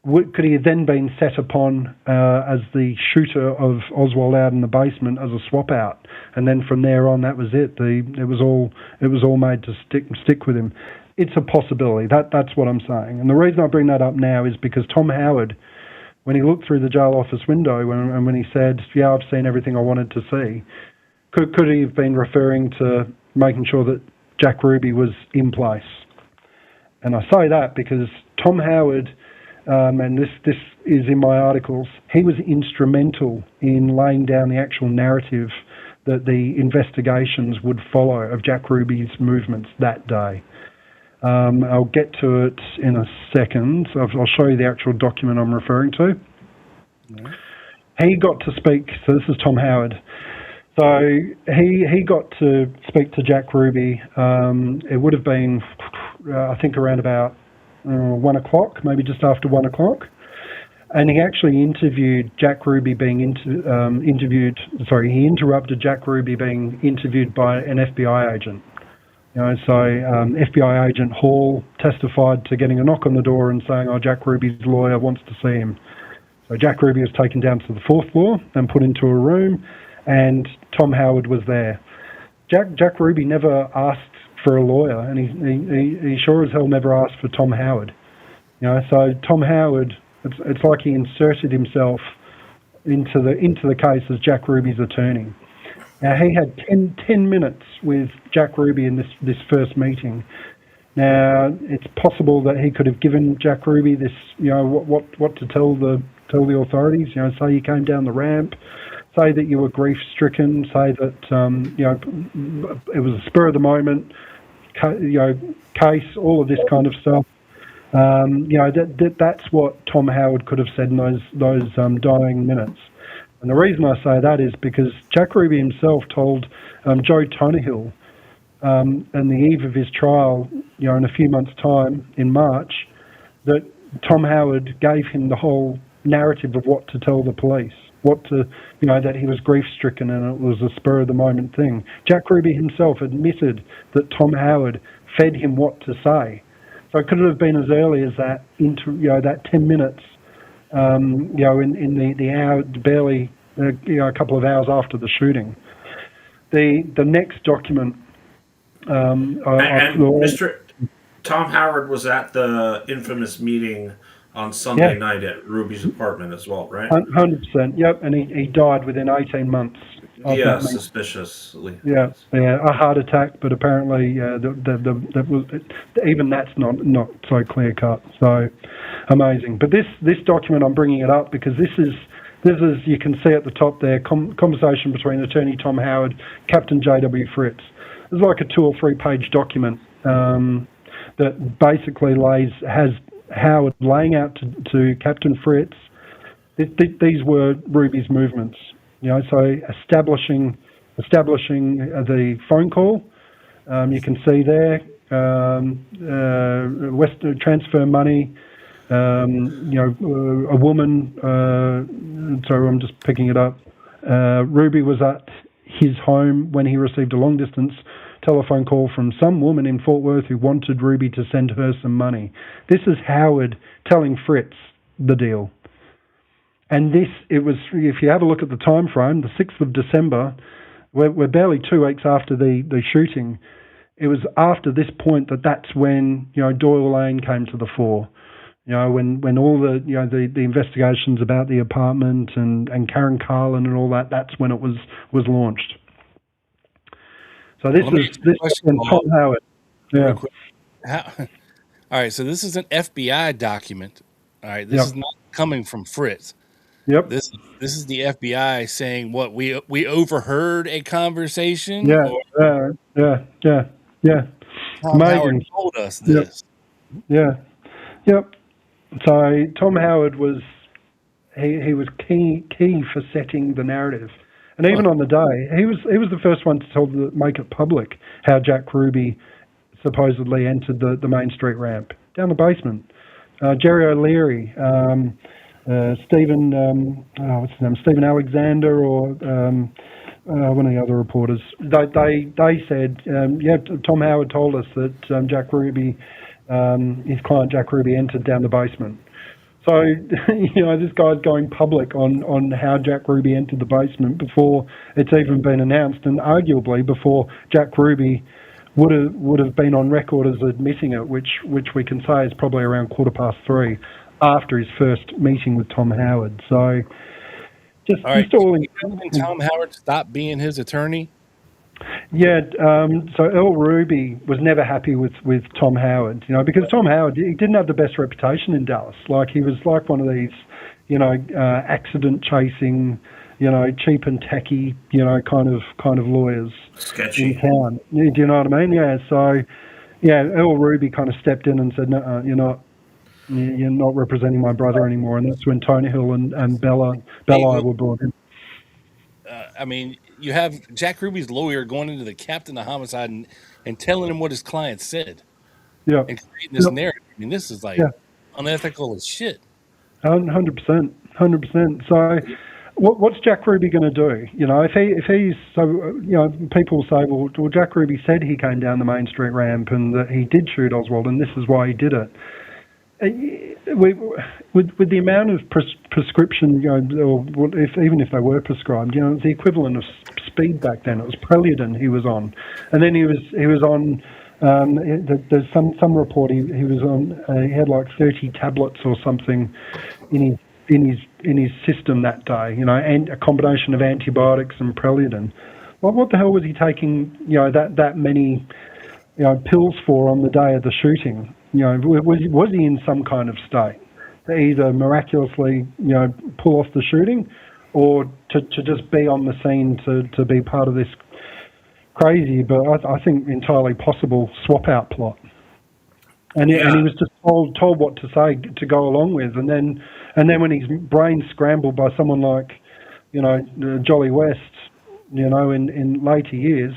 Could he have then been set upon as the shooter of Oswald out in the basement as a swap out, and then from there on that was it? It was all made to stick with him. It's a possibility. That's what I'm saying. And the reason I bring that up now is because Tom Howard, when he looked through the jail office window and when he said, "Yeah, I've seen everything I wanted to see," could he have been referring to making sure that Jack Ruby was in place? And I say that because Tom Howard, and this is in my articles, he was instrumental in laying down the actual narrative that the investigations would follow of Jack Ruby's movements that day. I'll get to it in a second. I'll show you the actual document I'm referring to. Yeah. He got to speak, so this is Tom Howard. So he got to speak to Jack Ruby. It would have been, I think, around about 1 o'clock, maybe just after 1 o'clock. And he actually interviewed Jack Ruby being interviewed. Sorry, he interrupted Jack Ruby being interviewed by an FBI agent. FBI agent Hall testified to getting a knock on the door and saying, "Oh, Jack Ruby's lawyer wants to see him." So Jack Ruby was taken down to the 4th floor and put into a room, and Tom Howard was there. Jack Ruby never asked for a lawyer, and he sure as hell never asked for Tom Howard. So Tom Howard, it's like he inserted himself into the case as Jack Ruby's attorney. Now, he had 10 minutes with Jack Ruby in this first meeting. Now, it's possible that he could have given Jack Ruby this, what to tell the authorities. Say you came down the ramp, say that you were grief-stricken, say that it was a spur of the moment, case, all of this kind of stuff. That's what Tom Howard could have said in those dying minutes. And the reason I say that is because Jack Ruby himself told Joe Tonahill on the eve of his trial, in a few months' time, in March, that Tom Howard gave him the whole narrative of what to tell the police, that he was grief-stricken and it was a spur-of-the-moment thing. Jack Ruby himself admitted that Tom Howard fed him what to say. So it could have been as early as that, that 10 minutes, in the hour, barely, a couple of hours after the shooting. The next document. Mr. Tom Howard was at the infamous meeting on Sunday night at Ruby's apartment as well, right? 100%. Yep, and he died within 18 months. Yeah, suspiciously. Yeah, a heart attack, but apparently that was even that's not so clear cut. So amazing. But this document, I'm bringing it up because this is you can see at the top there, conversation between Attorney Tom Howard, Captain J.W. Fritz. It's like a 2 or 3 page document that basically has Howard laying out to Captain Fritz. These were Ruby's movements. So establishing the phone call. You can see there, Western transfer money. A woman. Sorry, I'm just picking it up. Ruby was at his home when he received a long-distance telephone call from some woman in Fort Worth who wanted Ruby to send her some money. This is Howard telling Fritz the deal. And it was, if you have a look at the time frame, the 6th of December, we're barely 2 weeks after the shooting. It was after this point that's when, Doyle Lane came to the fore. When all the investigations about the apartment and Karen Carlin and all that's when it was launched. So this is when Tom Howard. Yeah. All right, so this is an FBI document. All right, this is not coming from Fritz. Yep. This is the FBI saying what we overheard a conversation. Yeah. Tom Howard told us this. Yep. So Tom Howard was he was key for setting the narrative, and even on the day he was the first one to make it public how Jack Ruby supposedly entered the Main Street ramp down the basement. Jerry O'Leary, Stephen what's his name, Stephen Alexander, or one of the other reporters. They said, Tom Howard told us that Jack Ruby. His client Jack Ruby entered down the basement. So, this guy's going public on how Jack Ruby entered the basement before it's even been announced, and arguably before Jack Ruby would have been on record as admitting it, which we can say is probably around 3:15 after his first meeting with Tom Howard. So, just installing. Tom Howard stopped being his attorney. Yeah, so Earl Ruby was never happy with Tom Howard, because Tom Howard, he didn't have the best reputation in Dallas. Like, he was like one of these, accident chasing, cheap and tacky, kind of lawyers. Sketchy. In town. Do you know what I mean? Yeah. So, Earl Ruby kind of stepped in and said, no, you're not representing my brother anymore. And that's when Tony Hill and Belli were brought in. You have Jack Ruby's lawyer going into the captain of homicide and telling him what his client said. Yeah. And creating this narrative. This is unethical as shit. 100%. So what's Jack Ruby going to do? If he's so, people say, well, Jack Ruby said he came down the Main Street ramp and that he did shoot Oswald and this is why he did it. With the amount of prescription, even if they were prescribed, it's the equivalent of speed back then. It was Preludin he was on, and then he was on. There's some report he was on. He had like 30 tablets or something in his system that day. And a combination of antibiotics and Preludin. Well, what the hell was he taking? That many pills for on the day of the shooting? Was he in some kind of state to either miraculously, pull off the shooting, or to just be on the scene to be part of this crazy, but I think entirely possible swap out plot? And he was just told what to say to go along with, and then when his brain scrambled by someone like, Jolly West, in later years.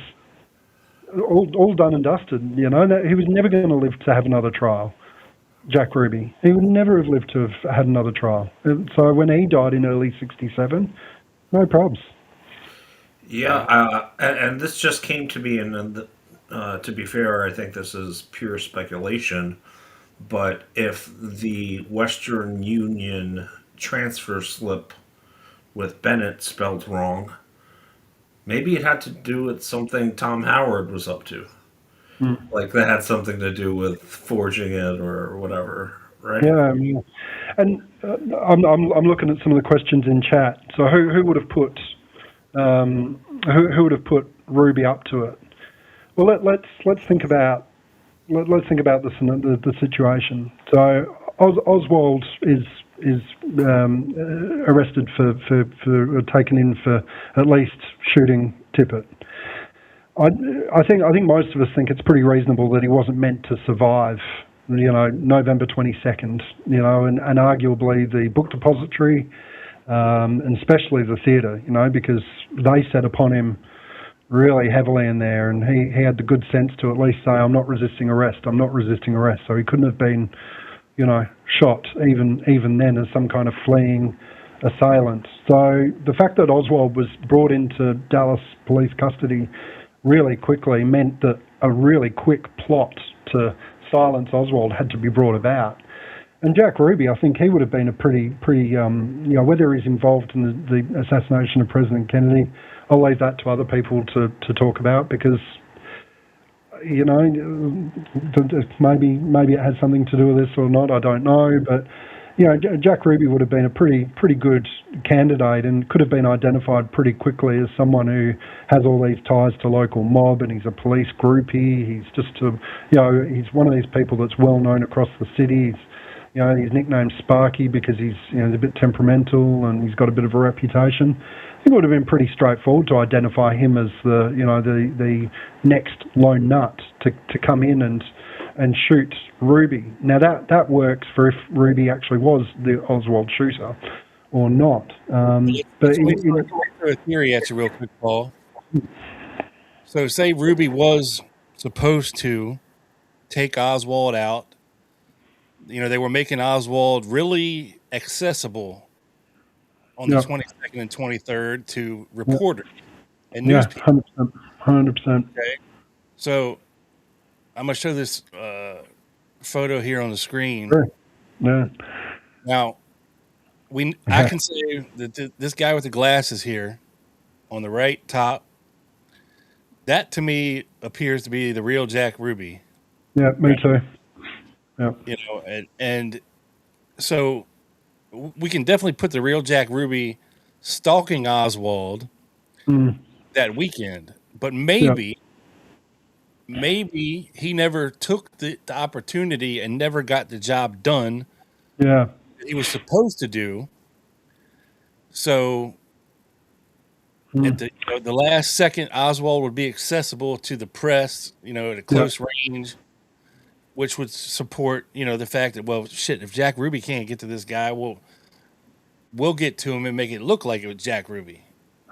All done and dusted, he was never going to live to have another trial. Jack Ruby, he would never have lived to have had another trial. So when he died in early '67, no probs. Yeah, and this just came to me, and to be fair, I think this is pure speculation. But if the Western Union transfer slip with Bennett spelled wrong, maybe it had to do with something Tom Howard was up to. Like that had something to do with forging it or whatever, right? Yeah, and I'm looking at some of the questions in chat. So who would have put who would have put Ruby up to it? Well, let's think about the situation. So Oswald is arrested for taken in for at least shooting Tippett. I think most of us think it's pretty reasonable that he wasn't meant to survive, November 22nd, and arguably the book depository, and especially the theatre, because they set upon him really heavily in there, and he had the good sense to at least say, I'm not resisting arrest, so he couldn't have been, shot even then as some kind of fleeing assailant. So the fact that Oswald was brought into Dallas police custody really quickly meant that a really quick plot to silence Oswald had to be brought about. And Jack Ruby, I think he would have been a pretty, whether he's involved in the assassination of President Kennedy, I'll leave that to other people to talk about, because, maybe it has something to do with this or not, I don't know. But, Jack Ruby would have been a pretty good candidate and could have been identified pretty quickly as someone who has all these ties to local mob, and he's a police groupie. He's just he's one of these people that's well known across the city. He's nicknamed Sparky because he's a bit temperamental and he's got a bit of a reputation. I think it would have been pretty straightforward to identify him as the next lone nut to come in and shoot Ruby. Now that works for if Ruby actually was the Oswald shooter or not. But a theory at you real quick, Paul. So say Ruby was supposed to take Oswald out. They were making Oswald really accessible on the 22nd and 23rd to reporters and news people. 100%. Okay. So I'm going to show this photo here on the screen. Sure. Yeah. Now, I can say that this guy with the glasses here on the right top, that to me appears to be the real Jack Ruby. Yeah, me too. Yeah. And so we can definitely put the real Jack Ruby stalking Oswald that weekend, but maybe he never took the opportunity and never got the job done that he was supposed to do. So at the last second, Oswald would be accessible to the press, at a close range, which would support, the fact that, well, shit, if Jack Ruby can't get to this guy, we'll get to him and make it look like it was Jack Ruby.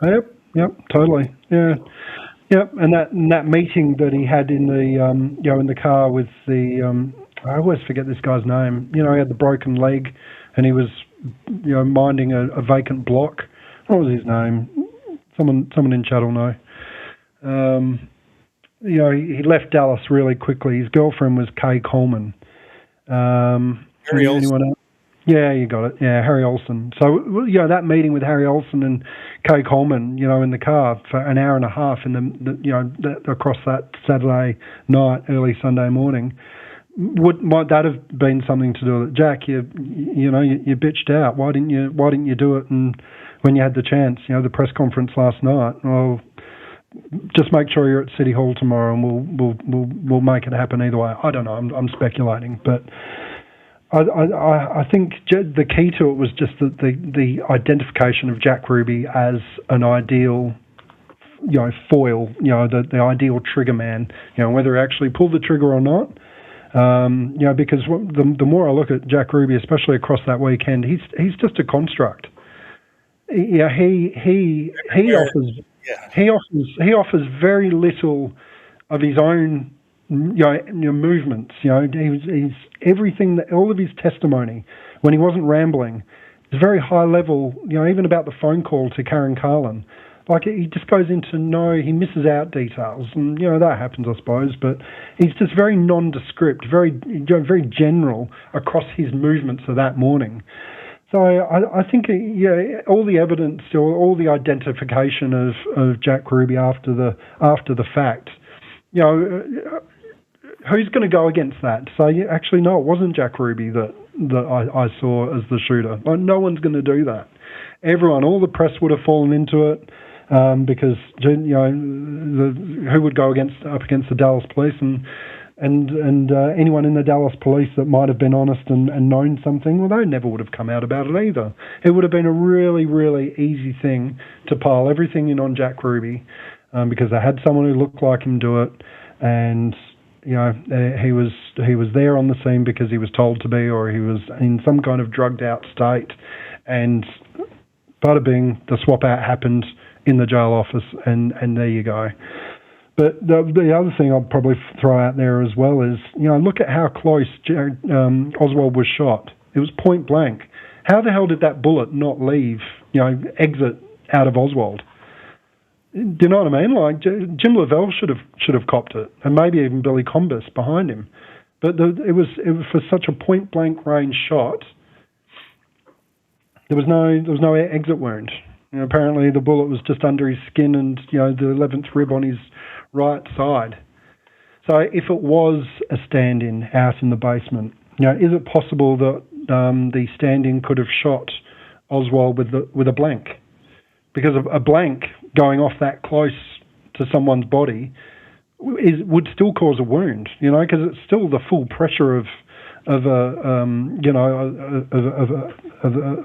Yep, totally. Yeah. Yep, and that meeting that he had in the in the car with the I always forget this guy's name. He had the broken leg, and he was minding a vacant block. What was his name? Someone in chat will know. He left Dallas really quickly. His girlfriend was Kay Coleman. Harry Olsen. Anyone else? Yeah, you got it. Yeah, Harry Olsen. So, that meeting with Harry Olsen and Kay Coleman, in the car for an hour and a half across that Saturday night, early Sunday morning, might that have been something to do with it? Jack, you bitched out. Why didn't you do it? And when you had the chance, the press conference last night. Well, just make sure you're at City Hall tomorrow, and we'll make it happen either way. I don't know. I'm speculating, but I think the key to it was just the identification of Jack Ruby as an ideal, foil, the ideal trigger man. Whether he actually pulled the trigger or not. Because the more I look at Jack Ruby, especially across that weekend, he's just a construct. Yeah, he offers very little of his own movements. He's everything that all of his testimony when he wasn't rambling is very high level. Even about the phone call to Karen Carlin, like he just goes into he misses out details, and that happens, I suppose. But he's just very nondescript, very general across his movements of that morning. So I think, all the evidence or all the identification of Jack Ruby after the fact, who's going to go against that? So actually, no, it wasn't Jack Ruby that I saw as the shooter. Like, no one's going to do that. All the press would have fallen into it because who would go up against the Dallas police and anyone in the Dallas police that might have been honest and known something, well, they never would have come out about it either. It would have been a really, really easy thing to pile everything in on Jack Ruby because they had someone who looked like him do it, and he was there on the scene because he was told to be, or he was in some kind of drugged out state, and bada bing, the swap out happened in the jail office, and there you go. But the other thing I'll probably throw out there as well is, look at how close Oswald was shot. It was point blank. How the hell did that bullet not leave, exit out of Oswald? Do you know what I mean? Like Jim Lavelle should have copped it, and maybe even Billy Combis behind him. But it was for such a point blank range shot. There was no exit wound. Apparently the bullet was just under his skin and the 11th rib on his right side. So if it was a stand-in out in the basement, is it possible that the stand-in could have shot Oswald with a blank? Because a blank going off that close to someone's body would still cause a wound, because it's still the full pressure of a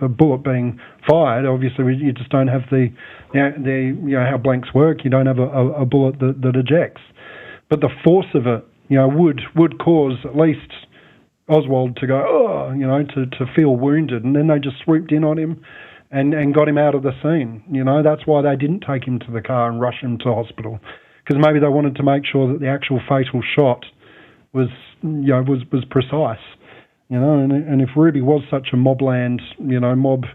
bullet being fired. Obviously, you just don't have the how blanks work. You don't have a bullet that ejects, but the force of it, would cause at least Oswald to go, to feel wounded, and then they just swooped in on him and got him out of the scene. That's why they didn't take him to the car and rush him to hospital, because maybe they wanted to make sure that the actual fatal shot was precise, and if Ruby was such a mobland, mob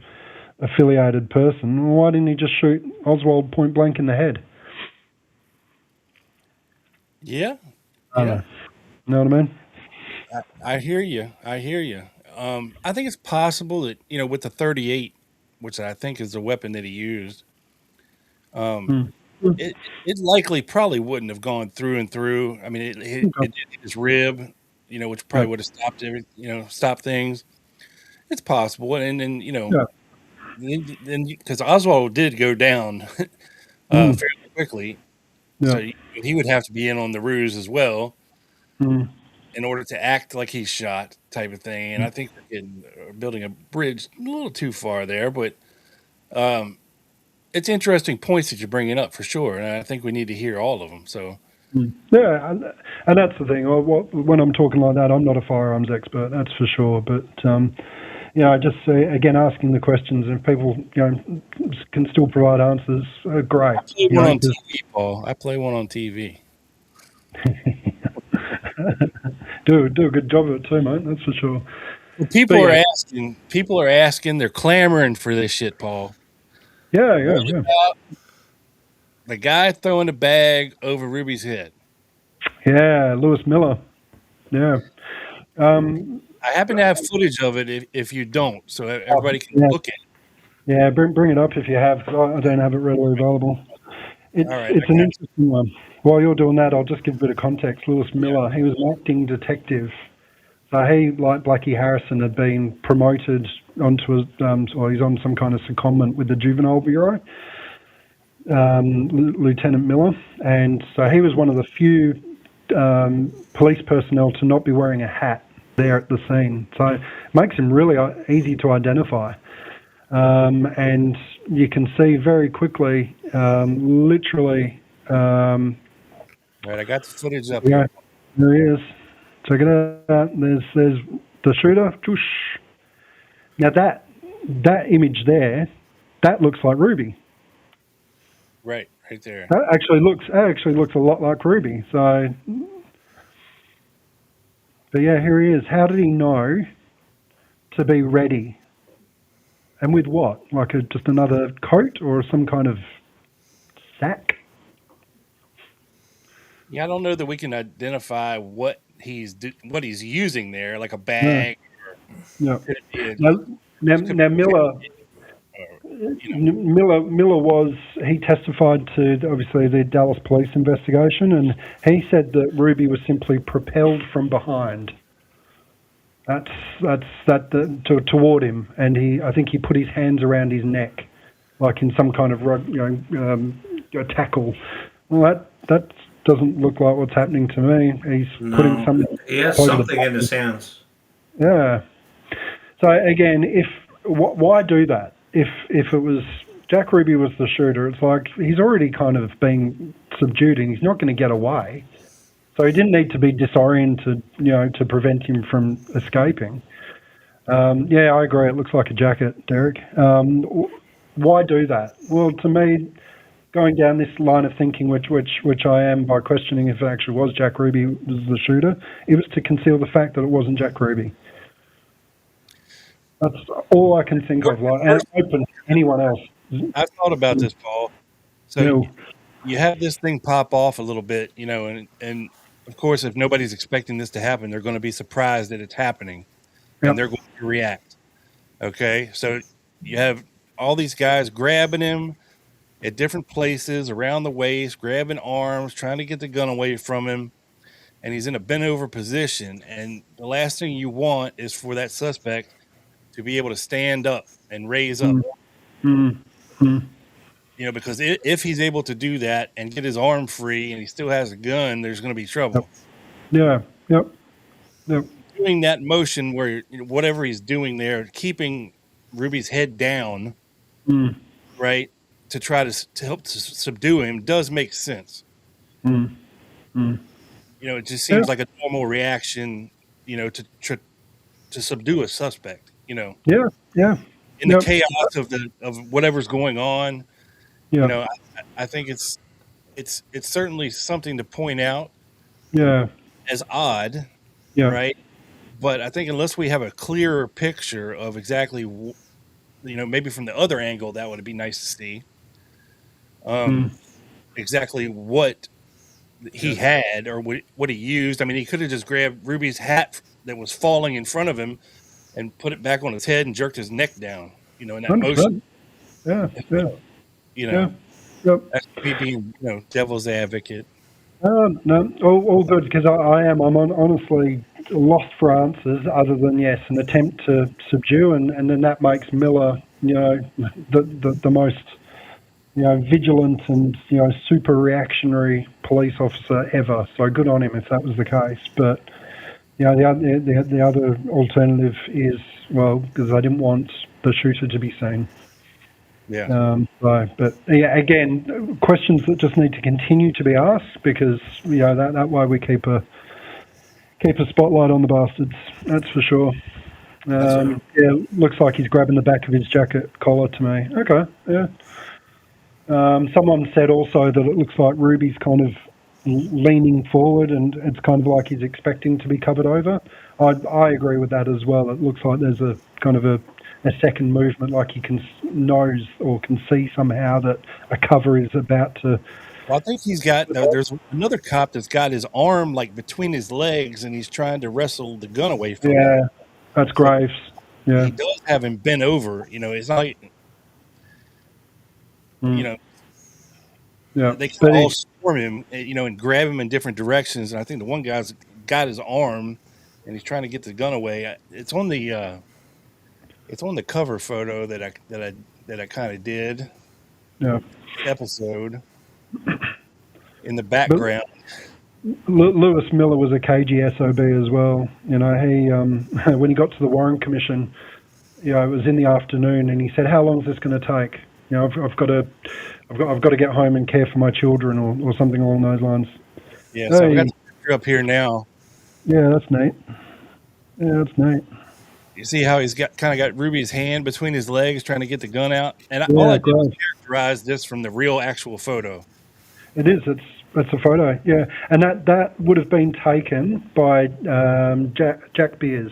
affiliated person, why didn't he just shoot Oswald point blank in the head? Yeah. Know what I mean? I hear you. I think it's possible that, with the 38, which I think is the weapon that he used, it likely probably wouldn't have gone through and through. I mean, it hit his rib, which probably would have stopped stopped things. It's possible. And then, then because Oswald did go down fairly quickly. Yeah. So he would have to be in on the ruse as well in order to act like he's shot, type of thing. And I think we're building a bridge a little too far there, but it's interesting points that you're bringing up for sure, and I think we need to hear all of them. So yeah, and that's the thing. When I'm talking like that, I'm not a firearms expert, that's for sure. But just again asking the questions, and if people can still provide answers, great. I play one on TV, Paul. I play one on TV. do a good job of it too, mate. That's for sure. Well, people are asking. They're clamoring for this shit, Paul. Yeah. The guy throwing the bag over Ruby's head. Yeah, Lewis Miller. Yeah. I happen to have footage of it if you don't, so everybody can look at it. Yeah, bring it up if you have. I don't have it readily available. It's an interesting one. While you're doing that, I'll just give a bit of context. Lewis Miller, he was an acting detective. So he, like Blackie Harrison, had been promoted onto or he's on some kind of secondment with the Juvenile Bureau, Lieutenant Miller. And so he was one of the few police personnel to not be wearing a hat there at the scene. So it makes him really easy to identify. And you can see very quickly, literally... Right, I got the footage up here. There he is. Check it out. There's the shooter. Now that image there, that looks like Ruby. Right there. That actually looks a lot like Ruby. So, but yeah, here he is. How did he know to be ready? And with what? Like just another coat or some kind of sack? Yeah, I don't know that we can identify what he's using there, like a bag. Yeah. Now Miller was, he testified to obviously the Dallas police investigation, and he said that Ruby was simply propelled from behind. Toward him, and I think he put his hands around his neck, like in some kind of tackle. Well, that doesn't look like what's happening to me. He's putting something. He has something in his hands. Yeah. So again, why do that? If it was Jack Ruby was the shooter, it's like he's already kind of being subdued, and he's not going to get away. So he didn't need to be disoriented, to prevent him from escaping. Yeah, I agree. It looks like a jacket, Derek. Why do that? Well, to me, going down this line of thinking, which I am by questioning if it actually was Jack Ruby was the shooter, it was to conceal the fact that it wasn't Jack Ruby. That's all I can think of. Like, and open anyone else. I've thought about this, Paul. So No. you have this thing pop off a little bit, and of course, if nobody's expecting this to happen, they're going to be surprised that it's happening, Yep. and they're going to react. Okay, so you have all these guys grabbing him at different places around the waist, grabbing arms, trying to get the gun away from him, and he's in a bent over position. And the last thing you want is for that suspect to be able to stand up and raise up. Because if he's able to do that and get his arm free and he still has a gun, there's going to be trouble. Yeah. Yep. Doing that motion where whatever he's doing there, keeping Ruby's head down, right, to try to help to subdue him does make sense. It just seems like a normal reaction, to subdue a suspect. Yeah. In the chaos of whatever's going on. Yeah. I think it's certainly something to point out. Yeah. As odd. Yeah. Right. But I think unless we have a clearer picture of exactly, maybe from the other angle, that would be nice to see. Exactly what he had or what he used. I mean, he could have just grabbed Ruby's hat that was falling in front of him and put it back on his head and jerked his neck down. In that 100%. motion. Yeah. That's me being, devil's advocate. No, all good, because I'm honestly lost for answers other than, yes, an attempt to subdue, and then that makes Miller, the most, vigilant and, super reactionary police officer ever. So good on him if that was the case. But, the other alternative is, well, because I didn't want the shooter to be seen. Yeah. But again, questions that just need to continue to be asked, because that way we keep a spotlight on the bastards. That's for sure. Looks like he's grabbing the back of his jacket collar to me. Okay. Yeah. Someone said also that it looks like Ruby's kind of leaning forward, and it's kind of like he's expecting to be covered over. I agree with that as well. It looks like there's a kind of a second movement, like he knows or can see somehow that a cover is about to. Well, I think he's got. There's another cop that's got his arm like between his legs, and he's trying to wrestle the gun away from him. Yeah, that's Graves. Yeah, he does have him bent over. It's not. Yeah, they can all storm him, and grab him in different directions. And I think the one guy's got his arm, and he's trying to get the gun away. It's on the cover photo that I kind of did. Yeah. Episode in the background. Lewis Miller was a KG SOB as well. He when he got to the Warren Commission, it was in the afternoon, and he said, "How long is this going to take? I've got to get home and care for my children," or something along those lines. Yeah, so I've got the picture up here now. Yeah, that's neat. You see how he's kind of got Ruby's hand between his legs trying to get the gun out? And all I did was characterize this from the real actual photo. It is. It's a photo, yeah. And that would have been taken by Jack Beers.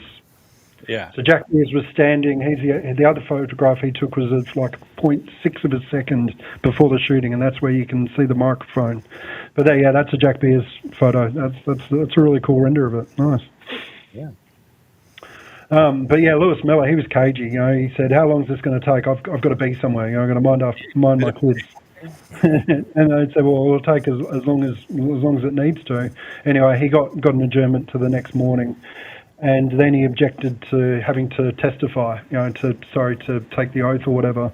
Yeah. So Jack Beers was standing. The other photograph he took was at like 0.6 of a second before the shooting, and that's where you can see the microphone. But that's a Jack Beers photo. That's a really cool render of it. Nice. Yeah. But Lewis Miller, he was cagey. He said, "How long is this going to take? I've got to be somewhere. I'm going to mind my kids." And I said, "Well, it'll take as long as it needs to." Anyway, he got an adjournment to the next morning, and then he objected to having to testify. To take the oath or whatever.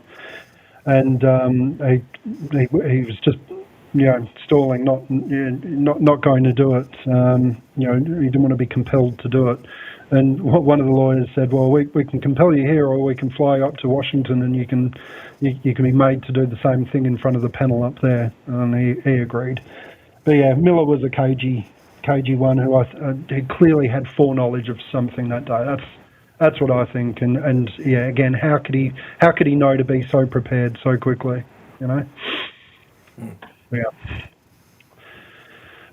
And he was just stalling, not going to do it. He didn't want to be compelled to do it. And one of the lawyers said, "Well, we can compel you here, or we can fly up to Washington, and you can be made to do the same thing in front of the panel up there." And he agreed. But Miller was a cagey one who he clearly had foreknowledge of something that day. That's what I think. And again, how could he know to be so prepared so quickly? Yeah.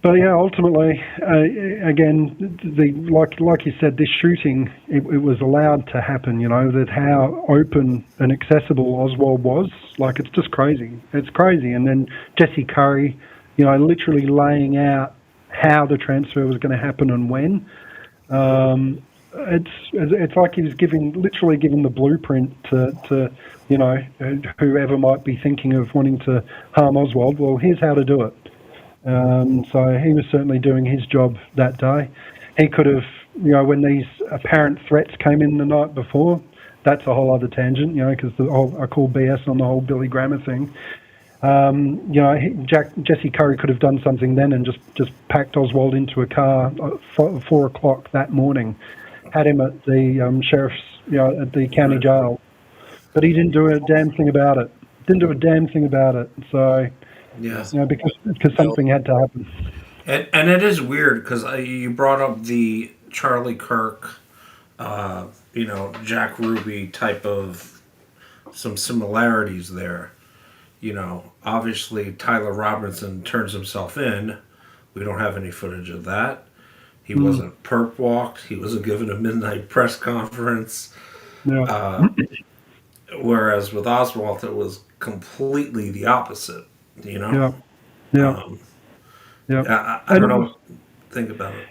But yeah, ultimately, again, like you said, this shooting, it was allowed to happen. That how open and accessible Oswald was. Like, it's just crazy. It's crazy. And then Jesse Curry, literally laying out how the transfer was going to happen and when. It's like he was literally giving the blueprint to whoever might be thinking of wanting to harm Oswald. Well, here's how to do it. So he was certainly doing his job that day. He could have, when these apparent threats came in the night before, that's a whole other tangent, because I call BS on the whole Billy Grammar thing. Jesse Curry could have done something then and just packed Oswald into a car at 4 o'clock that morning, had him at the sheriff's, at the county jail. But he didn't do a damn thing about it. So, Yeah. because something had to happen. And it is weird because you brought up the Charlie Kirk, Jack Ruby type of some similarities there. Obviously Tyler Robinson turns himself in. We don't have any footage of that. He wasn't perp walked. He wasn't given a midnight press conference. Yeah. Whereas with Oswald, it was completely the opposite. Yeah. I don't know what to think about it.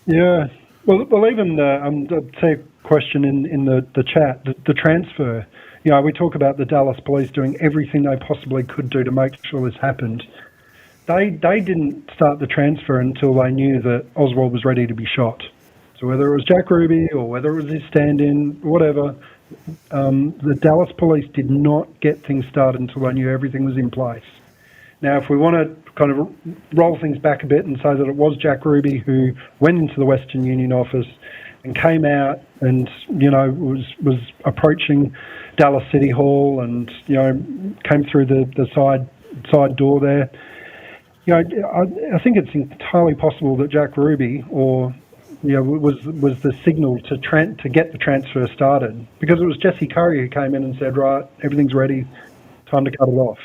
Yeah. Well, even I'd say a question in the chat, the transfer. We talk about the Dallas police doing everything they possibly could do to make sure this happened. They didn't start the transfer until they knew that Oswald was ready to be shot. So whether it was Jack Ruby or whether it was his stand-in, whatever, the Dallas police did not get things started until they knew everything was in place. Now, if we want to kind of roll things back a bit and say that it was Jack Ruby who went into the Western Union office and came out and, was approaching Dallas City Hall and, came through the side door there, I think it's entirely possible that Jack Ruby was the signal to get the transfer started, because it was Jesse Curry who came in and said, right, everything's ready, time to cut it off.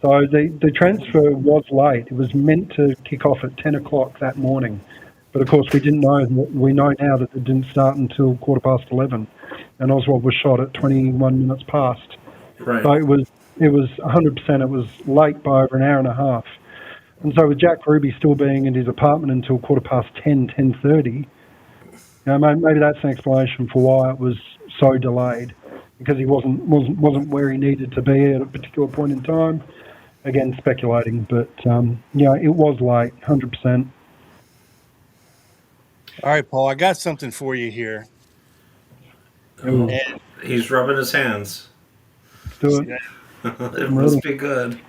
So the transfer was late. It was meant to kick off at 10 o'clock that morning. But of course we didn't know. We know now that it didn't start until 11:15, and Oswald was shot at 21 minutes past. Right. So it was 100%. It was late by over an hour and a half. And so with Jack Ruby still being in his apartment until 10:30, maybe that's an explanation for why it was so delayed, because he wasn't where he needed to be at a particular point in time. Again, speculating, but it was late, 100%. All right, Paul, I got something for you here. Oh, And he's rubbing his hands. Do it. It must be good.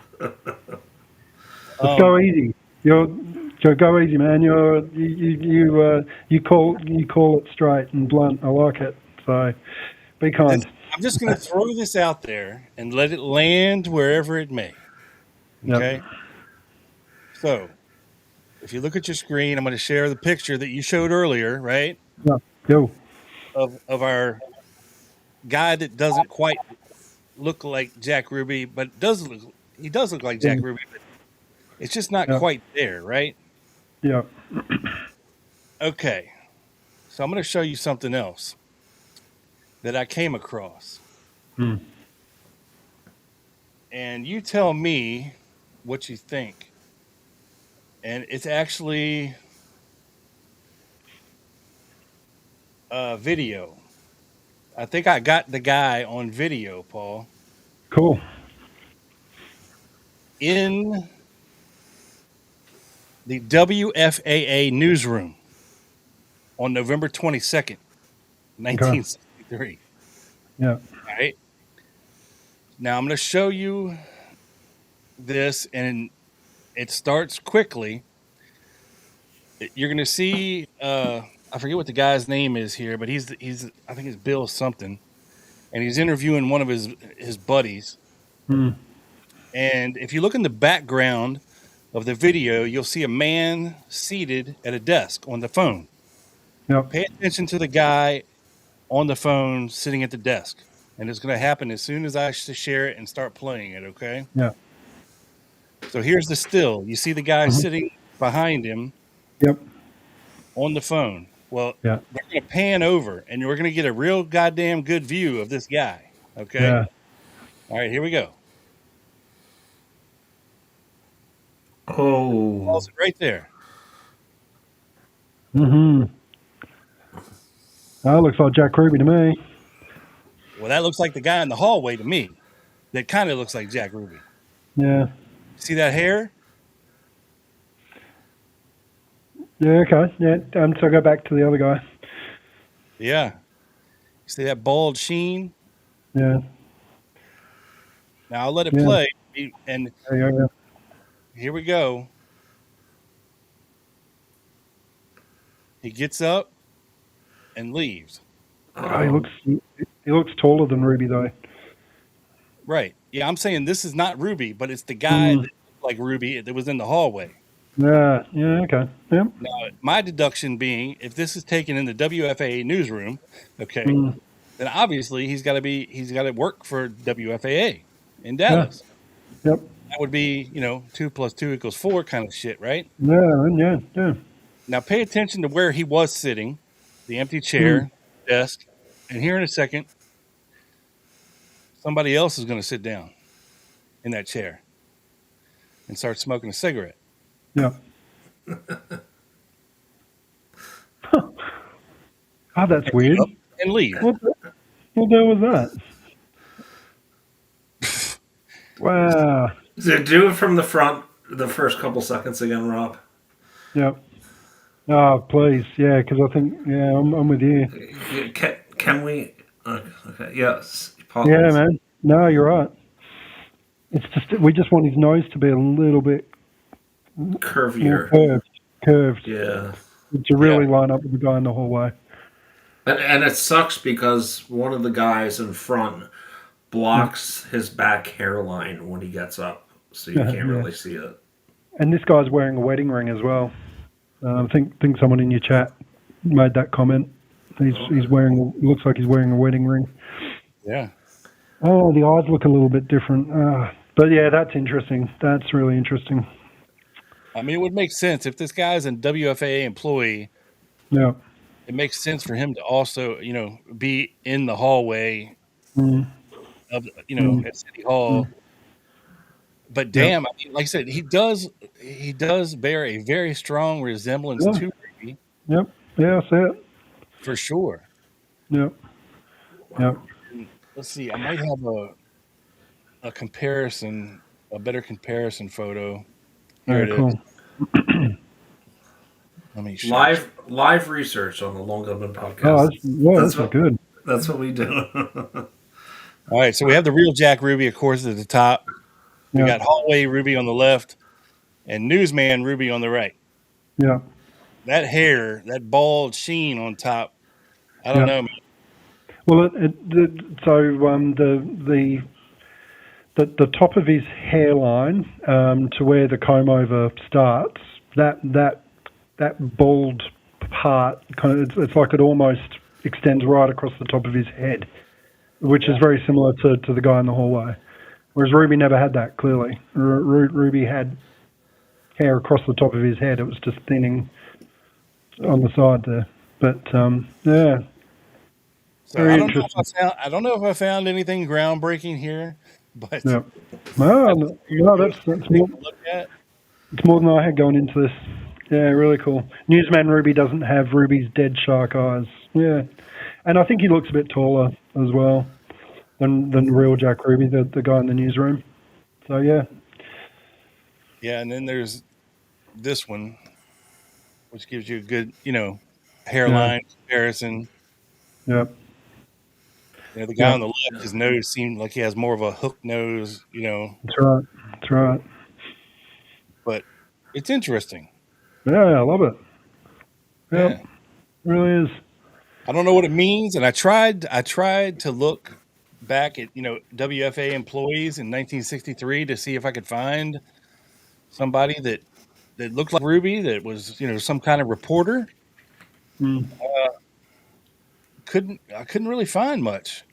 Go easy. Go easy, man. You call it straight and blunt. I like it. So be kind. I'm just going to throw this out there and let it land wherever it may. Okay. Yep. So, if you look at your screen, I'm going to share the picture that you showed earlier, right? Yeah. Go. Of our guy that doesn't quite look like Jack Ruby, but he does look like Jack Ruby, but it's just not quite there, right? Yeah. Okay. So I'm going to show you something else that I came across. And you tell me what you think. And it's actually a video. I think I got the guy on video, Paul. Cool. In the WFAA newsroom on November 22nd, 1963. Yeah. All right. Now I'm going to show you this, and it starts quickly. You're going to see, I forget what the guy's name is here, but he's I think it's Bill something, and he's interviewing one of his buddies. And if you look in the background of the video, you'll see a man seated at a desk on the phone. Yep. Pay attention to the guy on the phone sitting at the desk, and it's going to happen as soon as I share it and start playing it, okay? Yeah. So here's the still. You see the guy sitting behind him Yep. on the phone. Well, Yeah. they're going to pan over, and we're going to get a real goddamn good view of this guy. Okay. Yeah. All right, here we go. Oh, Pause it right there. Mm-hmm. That looks like Jack Ruby to me. Well, that looks like the guy in the hallway to me. That kind of looks like Jack Ruby. Yeah. See that hair? Yeah. Okay. Yeah. So go back to the other guy. Yeah. See that bald sheen? Yeah. Now I'll let it Yeah. play. And Yeah. here we go. He gets up and leaves. Oh, he looks taller than Ruby though. Right. Yeah, I'm saying this is not Ruby, but it's the guy that looked like Ruby that was in the hallway. Yeah. Yeah. Okay. Yeah. Now, my deduction being, if this is taken in the WFAA newsroom, okay, then obviously he's got to work for WFAA in Dallas. Yeah. Yep. That would be 2 + 2 = 4 kind of shit, right? Yeah. Yeah. Yeah. Now pay attention to where he was sitting, the empty chair, desk, and here in a second, somebody else is going to sit down in that chair and start smoking a cigarette. Yeah. Oh, that's weird. And leave. What the hell was that? Wow. do it from the front, the first couple seconds again, Rob. Yep. Oh, please. Yeah, because I think, I'm with you. Can we? Okay. Yes. Yeah, man. No, you're right. It's just, we just want his nose to be a little bit Curvier. Curved. Yeah. To really line up with the guy in the hallway. And it sucks because one of the guys in front blocks his back hairline when he gets up, so you can't really see it. And this guy's wearing a wedding ring as well. I think someone in your chat made that comment. He's wearing, looks like he's wearing a wedding ring. Yeah. Oh, the eyes look a little bit different. But yeah, that's interesting. That's really interesting. I mean, it would make sense if this guy's a WFAA employee. Yeah. It makes sense for him to also, be in the hallway of, at City Hall. But damn, I mean, like I said, he does bear a very strong resemblance to Ruby. Yep. Yeah, I see it. For sure. Yep. Yep. Let's see. I might have a comparison, a better comparison photo. Here it cool. is. Let me show Live research on the Long Gunman podcast. Oh, that's good. That's what we do. All right, so we have the real Jack Ruby, of course, at the top. We got Hallway Ruby on the left, and Newsman Ruby on the right. Yeah. That hair, that bald sheen on top. I don't know, man. Well, the top of his hairline to where the comb over starts, that bald part kind of, it's like it almost extends right across the top of his head, which is very similar to the guy in the hallway. Whereas Ruby never had that, clearly. Ruby had hair across the top of his head. It was just thinning on the side there. But, yeah. So I don't know if I found anything groundbreaking here, but no, that's more, it's more than I had going into this. Yeah, really cool. Newsman Ruby doesn't have Ruby's dead shark eyes. Yeah, and I think he looks a bit taller as well than the real Jack Ruby, the guy in the newsroom. So yeah. Yeah, and then there's this one, which gives you a good, hairline comparison. Yep. The guy on the left, his nose seemed like he has more of a hook nose, That's right. That's right. But it's interesting. Yeah, I love it. Yep. Yeah. It really is. I don't know what it means, and I tried to look back at, WFA employees in 1963 to see if I could find somebody that looked like Ruby, that was, some kind of reporter. I couldn't really find much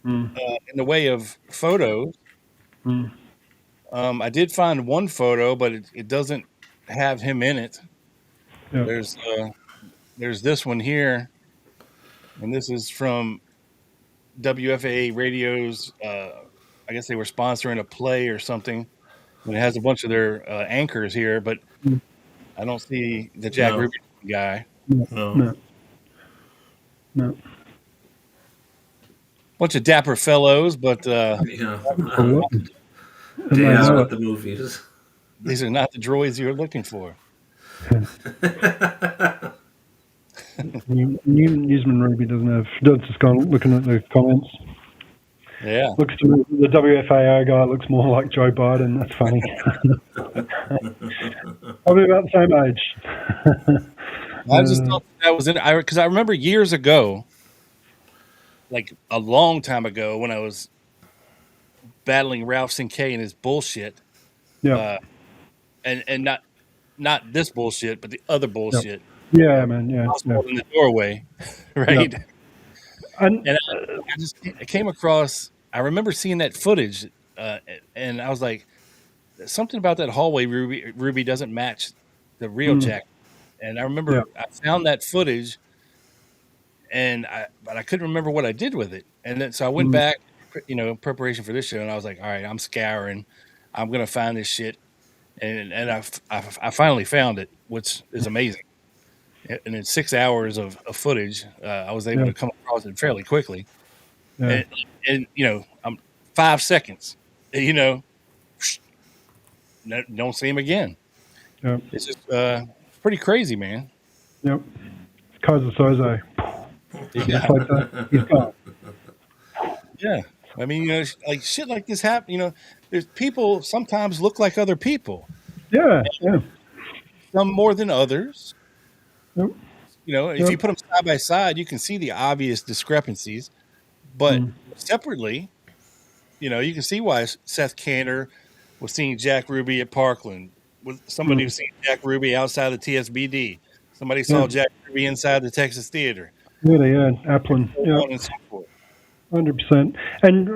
in the way of photos. I did find one photo, but it doesn't have him in it. Yeah. There's this one here, and this is from WFAA Radio's. I guess they were sponsoring a play or something, and it has a bunch of their anchors here, but Mm. I don't see the Jack No. Ruby guy. No. No. No. No. Bunch of dapper fellows, but Yeah. Cool. And Day they out know at it. the movies. these are not the droids you're looking for. Newsman Ruby doesn't just gone looking at the comments. Yeah, Looks to me, the WFAO guy looks more like Joe Biden. That's funny. Probably about the same age. I just thought that was it. Because I remember years ago, like a long time ago, when I was battling Ralph Sinkay and his bullshit, Yeah. and not this bullshit, but the other bullshit. Yeah, man. Yeah. Yeah. In the doorway, right? And And I came across. I remember seeing that footage, and I was like, something about that hallway. Ruby doesn't match the real Jack. And I remember I found that footage, but I couldn't remember what I did with it. And then so I went back, in preparation for this show, and I was like, all right, I'm scouring. I'm gonna find this shit, and I finally found it, which is amazing. And in 6 hours of footage, I was able to come across it fairly quickly. yeah. And I'm 5 seconds, don't see him again. Yeah. It's just pretty crazy, man. Yep. Kaiser Soze. Yeah. Just like that. He's gone. Yeah. I mean, like shit like this happen. There's people sometimes look like other people. Yeah. Yeah. Some more than others. Yep. If you put them side by side, you can see the obvious discrepancies. But separately, you can see why Seth Cantor was seeing Jack Ruby at Parkland. With somebody who's seen Jack Ruby outside the TSBD. Somebody saw Jack Ruby inside the Texas Theater. Really, yeah. Applin. So on and so forth. 100%. And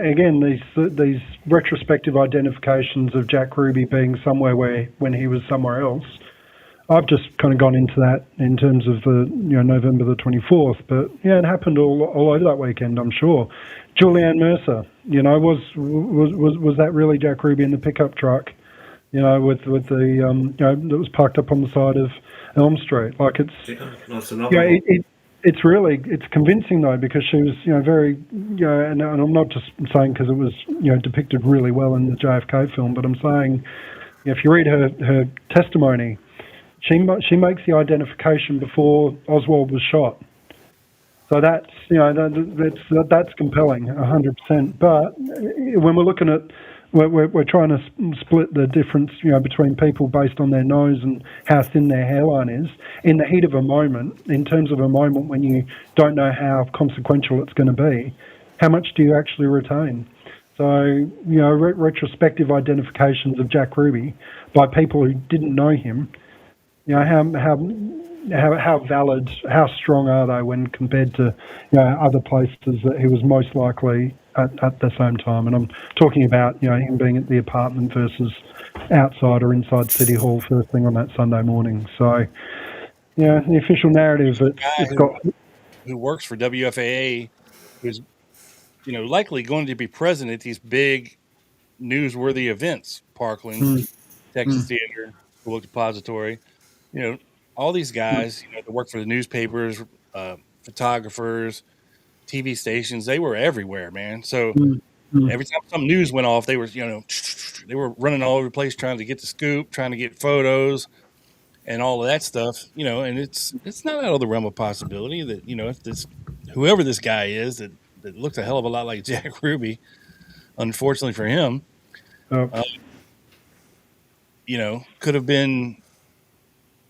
again, these retrospective identifications of Jack Ruby being somewhere when he was somewhere else. I've just kind of gone into that in terms of the November the 24th, but yeah, it happened all over that weekend. I'm sure. Julianne Mercer, was that really Jack Ruby in the pickup truck? With the that was parked up on the side of Elm Street. Like That's another one. It's convincing though, because she was very and I'm not just saying because it was depicted really well in the JFK film, but I'm saying if you read her testimony, she makes the identification before Oswald was shot. So that's that's compelling, 100%. But when we're looking at we're trying to split the difference between people based on their nose and how thin their hairline is in the heat of a moment, in terms of a moment when you don't know how consequential it's going to be, how much do you actually retain? So retrospective identifications of Jack Ruby by people who didn't know him, how valid, how strong are they when compared to other places that he was most likely at the same time? And I'm talking about him being at the apartment versus outside or inside City Hall first thing on that Sunday morning. So the official narrative it's got who works for WFAA, who's likely going to be present at these big newsworthy events, Parkland, Texas Theater, Book Depository. All these guys, that work for the newspapers, photographers, TV stations, they were everywhere, man. So every time some news went off, they were, they were running all over the place trying to get the scoop, trying to get photos and all of that stuff, and it's not out of the realm of possibility that, if whoever this guy is that looks a hell of a lot like Jack Ruby, unfortunately for him, could have been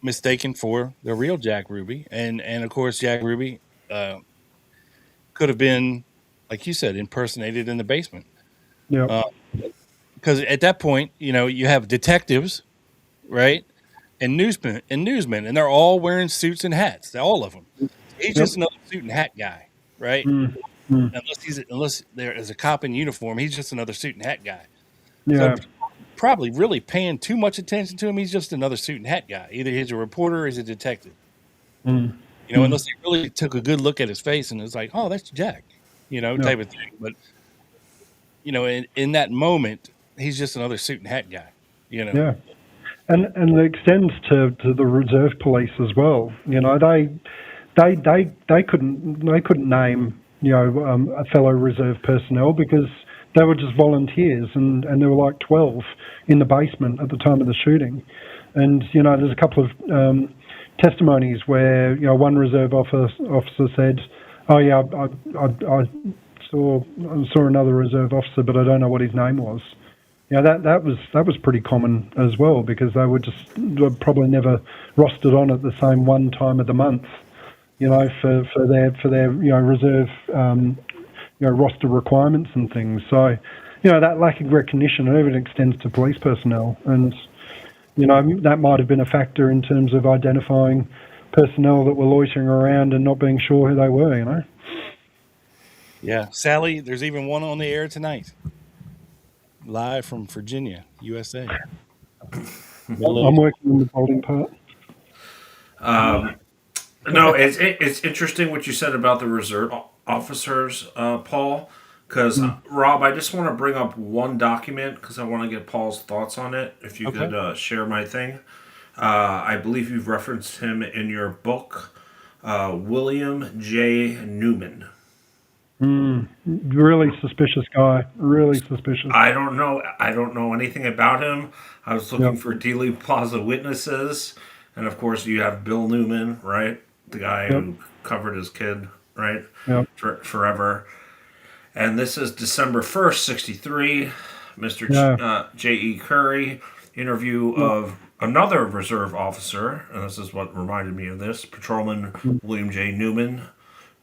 mistaken for the real Jack Ruby, and of course Jack Ruby could have been, like you said, impersonated in the basement. Because at that point, you have detectives, right, and newsmen, and they're all wearing suits and hats. All of them. He's just another suit and hat guy, right? Unless there is a cop in uniform, he's just another suit and hat guy. So probably really paying too much attention to him. He's just another suit and hat guy. Either he's a reporter or he's a detective. Unless he really took a good look at his face and was like, oh, that's Jack, type of thing. But, in that moment, he's just another suit and hat guy, Yeah. And it extends to the reserve police as well. They couldn't name a fellow reserve personnel because they were just volunteers, and there were like 12 in the basement at the time of the shooting. And there's a couple of testimonies where one reserve officer said, "Oh yeah, I saw another reserve officer, but I don't know what his name was." That was pretty common as well, because they were probably never rostered on at the same one time of the month, for their reserve roster requirements and things. So that lack of recognition even extends to police personnel, and that might have been a factor in terms of identifying personnel that were loitering around and not being sure who they were. Yeah, Sally, there's even one on the air tonight. Live from Virginia, USA. I'm working on the holding part. No, it's interesting what you said about the reserve officers, Paul. Because, Rob, I just want to bring up one document because I want to get Paul's thoughts on it. If you could share my thing. I believe you've referenced him in your book, William J. Newman. Really suspicious guy. Really suspicious. I don't know anything about him. I was looking for Dealey Plaza witnesses. And, of course, you have Bill Newman, right? The guy who covered his kid, right? Forever. And this is December 1st, 63. Mr. J.E. Curry, interview of another reserve officer. And this is what reminded me of this. Patrolman William J. Newman.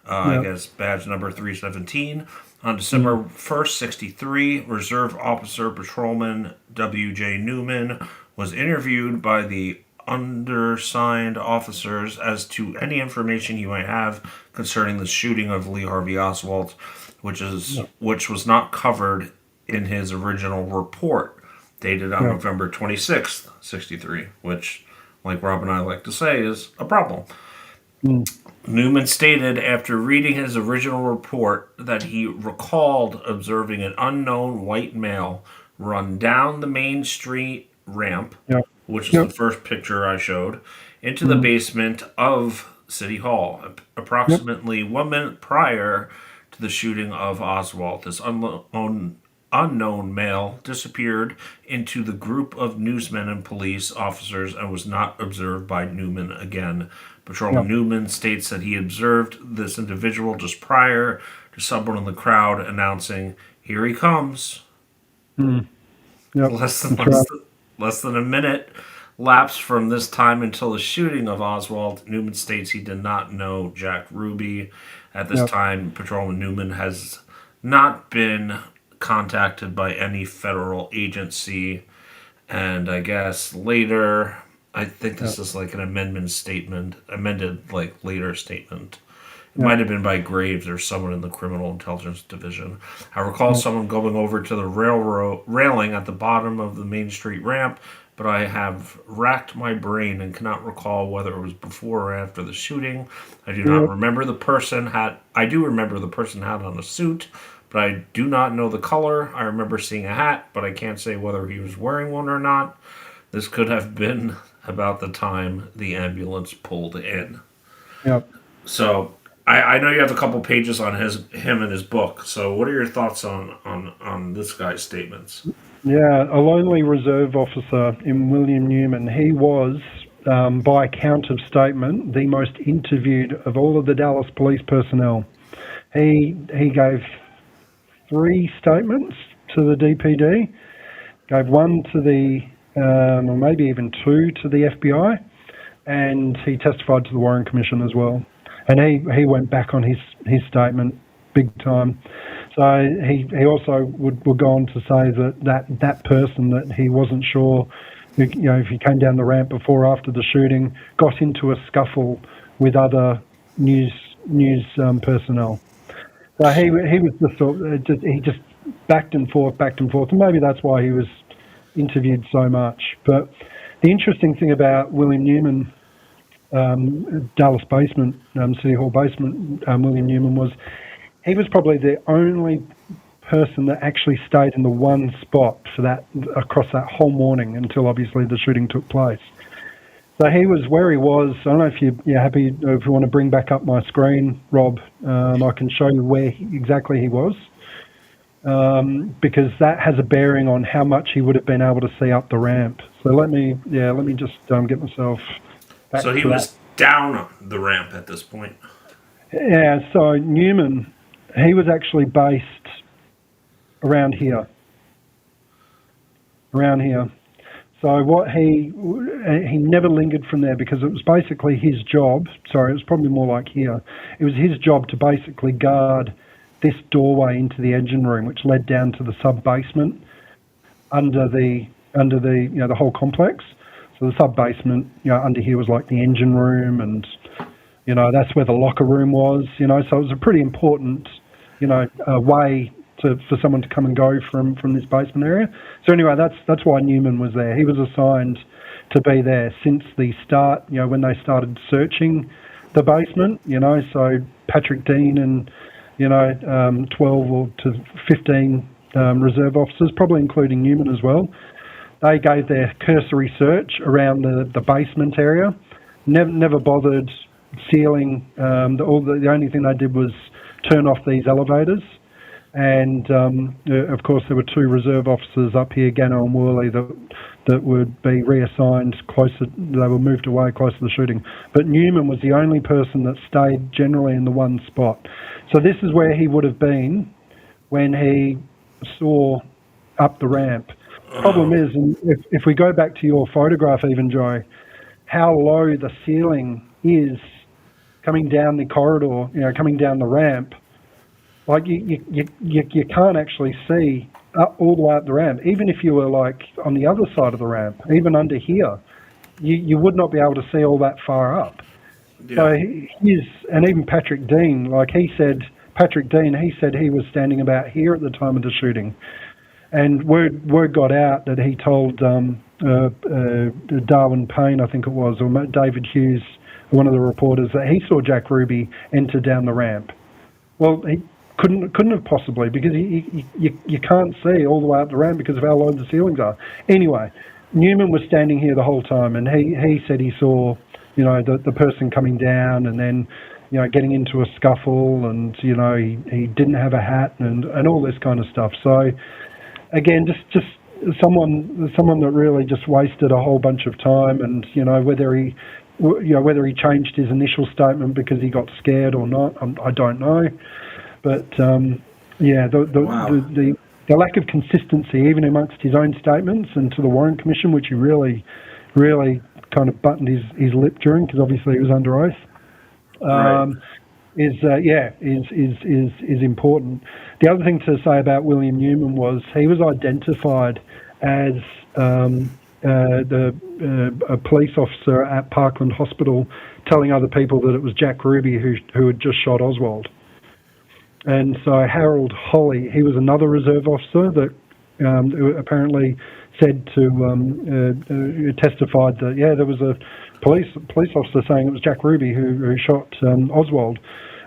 I guess badge number 317. On December 1st, 63, Reserve Officer Patrolman W.J. Newman was interviewed by the undersigned officers as to any information he might have concerning the shooting of Lee Harvey Oswald, which was not covered in his original report dated on November 26th, 63, which, like Rob and I like to say, is a problem. Newman stated after reading his original report that he recalled observing an unknown white male run down the Main Street ramp, which is the first picture I showed, into the basement of City Hall, approximately 1 minute prior to the shooting of Oswald. This unknown male disappeared into the group of newsmen and police officers and was not observed by Newman again. Patrolman Newman states that he observed this individual just prior to someone in the crowd announcing, "Here he comes." Less than a minute lapsed from this time until the shooting of Oswald. Newman states he did not know Jack Ruby. At this time, Patrolman Newman has not been contacted by any federal agency. And I guess later, I think this is like an amended later statement. It might have been by Graves or someone in the Criminal Intelligence Division. I recall someone going over to the railing at the bottom of the Main Street ramp, but I have racked my brain and cannot recall whether it was before or after the shooting. I do not remember the person had. I do remember the person had on a suit, but I do not know the color. I remember seeing a hat, but I can't say whether he was wearing one or not. This could have been about the time the ambulance pulled in. So I know you have a couple pages on him and his book. So what are your thoughts on this guy's statements? Yeah, a lonely reserve officer in William Newman. He was, by count of statement, the most interviewed of all of the Dallas police personnel. He gave 3 statements to the DPD, gave one to the, or maybe even 2 to the FBI, and he testified to the Warren Commission as well. And he went back on his statement big time. So he also would go on to say that person that he wasn't sure, if he came down the ramp before or after the shooting, got into a scuffle with other news personnel. So he was he just backed and forth, and maybe that's why he was interviewed so much. But the interesting thing about William Newman, Dallas basement, City Hall basement, William Newman, was he was probably the only person that actually stayed in the one spot for that across that whole morning until obviously the shooting took place. So he was where he was. I don't know if you're happy, if you want to bring back up my screen, Rob. I can show you where exactly he was, because that has a bearing on how much he would have been able to see up the ramp. So let me just get myself back. So he was down the ramp at this point. Yeah. So Newman, he was actually based around here. So what he never lingered from there because it was basically his job. Sorry, it was probably more like here. It was his job to basically guard this doorway into the engine room, which led down to the sub basement under the the whole complex. So the sub basement, under here was like the engine room, and that's where the locker room was. So it was a pretty important way for someone to come and go from this basement area. So anyway, that's why Newman was there. He was assigned to be there since the start, when they started searching the basement, so Patrick Dean and, 12 or to 15 reserve officers, probably including Newman as well. They gave their cursory search around the basement area, never bothered sealing. The only thing they did was turn off these elevators. And, of course, there were 2 reserve officers up here, Gano and Worley, that would be reassigned closer. They were moved away closer to the shooting. But Newman was the only person that stayed generally in the one spot. So this is where he would have been when he saw up the ramp. Problem is, and if we go back to your photograph even, Joe, how low the ceiling is coming down the corridor, coming down the ramp, like you can't actually see all the way up the ramp. Even if you were like on the other side of the ramp, even under here, you would not be able to see all that far up. Yeah. So and even Patrick Dean, he said he was standing about here at the time of the shooting. And word got out that he told Darwin Payne, I think it was, or David Hughes, one of the reporters, that he saw Jack Ruby enter down the ramp. Well, he couldn't have possibly, because you can't see all the way up the ramp because of how low the ceilings are. Anyway, Newman was standing here the whole time, and he said he saw, the person coming down, and then, getting into a scuffle, and he didn't have a hat, and all this kind of stuff. So, again, just someone that really just wasted a whole bunch of time, and whether he changed his initial statement because he got scared or not, I don't know. But the lack of consistency, even amongst his own statements and to the Warren Commission, which he really, really kind of buttoned his lip during, because obviously he was under oath, is important. The other thing to say about William Newman was he was identified as a police officer at Parkland Hospital, telling other people that it was Jack Ruby who had just shot Oswald. And so Harold Holly, he was another reserve officer that apparently said to testified that there was a police officer saying it was Jack Ruby who shot Oswald.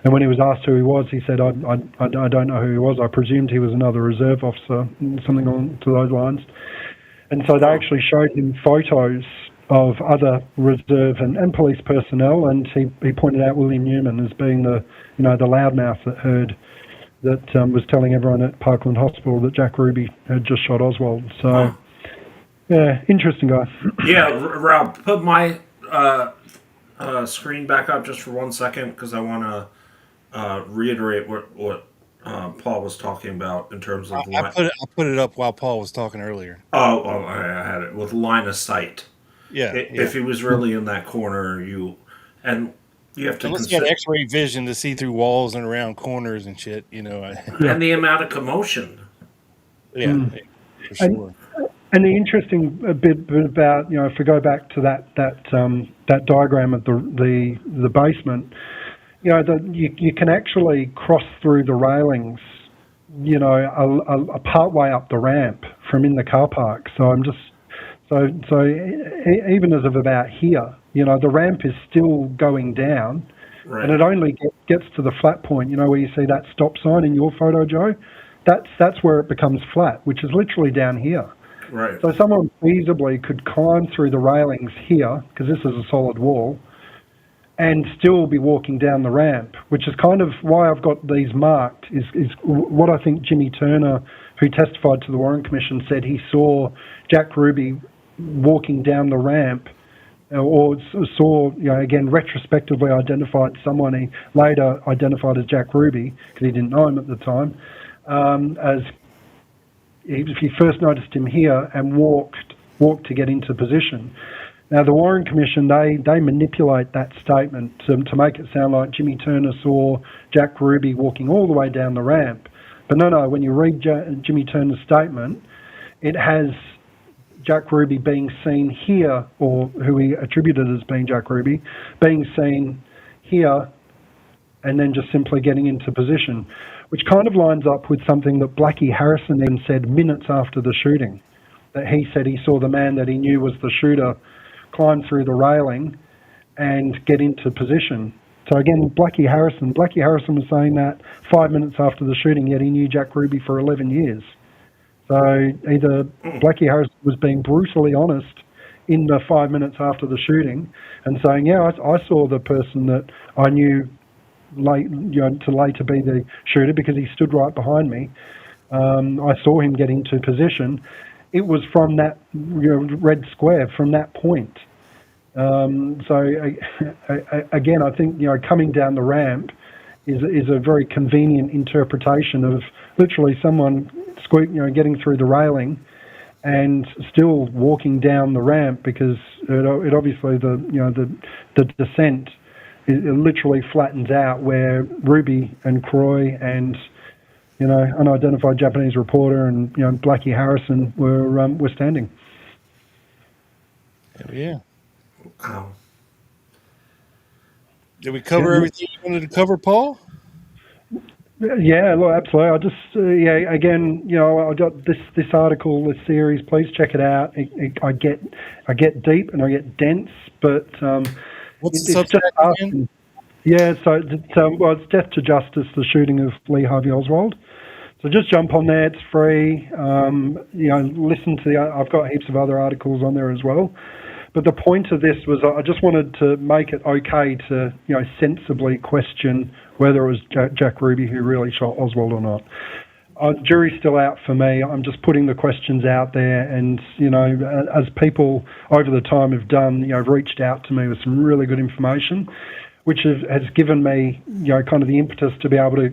And when he was asked who he was, he said, I don't know who he was. I presumed he was another reserve officer, something along to those lines. And so they actually showed him photos of other reserve and police personnel, and he pointed out William Newman as being the loudmouth that was telling everyone at Parkland Hospital that Jack Ruby had just shot Oswald. So, interesting guy. Yeah, Rob, put my screen back up just for 1 second, because I want to reiterate what Paul was talking about in terms of... I put it up while Paul was talking earlier. Oh, I had it with line of sight. Yeah. If he was really in that corner, you have to... Unless you got X-ray vision to see through walls and around corners and shit, And the amount of commotion. Yeah, for sure. And the interesting bit about, if we go back to that diagram of the basement, you can actually cross through the railings, a part way up the ramp from in the car park. So I'm just even as of about here, the ramp is still going down, Right. and it only gets to the flat point. Where you see that stop sign in your photo, Joe. That's where it becomes flat, which is literally down here. Right. So someone feasibly could climb through the railings here, because this is a solid wall, and still be walking down the ramp, which is kind of why I've got these marked, is what I think Jimmy Turner, who testified to the Warren Commission, said he saw Jack Ruby walking down the ramp, or saw, again, retrospectively identified someone he later identified as Jack Ruby, because he didn't know him at the time, as he first noticed him here and walked to get into position. Now, the Warren Commission, they manipulate that statement to make it sound like Jimmy Turner saw Jack Ruby walking all the way down the ramp. But no, when you read Jimmy Turner's statement, it has Jack Ruby being seen here, or who he attributed as being Jack Ruby, being seen here and then just simply getting into position, which kind of lines up with something that Blackie Harrison then said minutes after the shooting, that he said he saw the man that he knew was the shooter climb through the railing and get into position. So again, Blackie Harrison was saying that 5 minutes after the shooting, yet he knew Jack Ruby for 11 years. So either Blackie Harrison was being brutally honest in the 5 minutes after the shooting and saying, yeah, I saw the person that I knew to later be the shooter because he stood right behind me. I saw him get into position. It was from that red square, from that point. So again, I think coming down the ramp is a very convenient interpretation of literally someone getting through the railing and still walking down the ramp, because it obviously the descent it literally flattens out where Ruby and Croy and unidentified Japanese reporter and Blackie Harrison were standing. Yeah. Wow. Did we cover everything you wanted to cover, Paul? Yeah, look, absolutely. I just, again, I got this article, this series. Please check it out. I get deep and I get dense, but what's it's just asking. Yeah, so it's Death to Justice, the shooting of Lee Harvey Oswald. So just jump on there. It's free. Listen to I've got heaps of other articles on there as well. But the point of this was I just wanted to make it okay to, sensibly question whether it was Jack Ruby who really shot Oswald or not. Jury's still out for me. I'm just putting the questions out there, and as people over the time have done, reached out to me with some really good information, which has given me, kind of the impetus to be able to,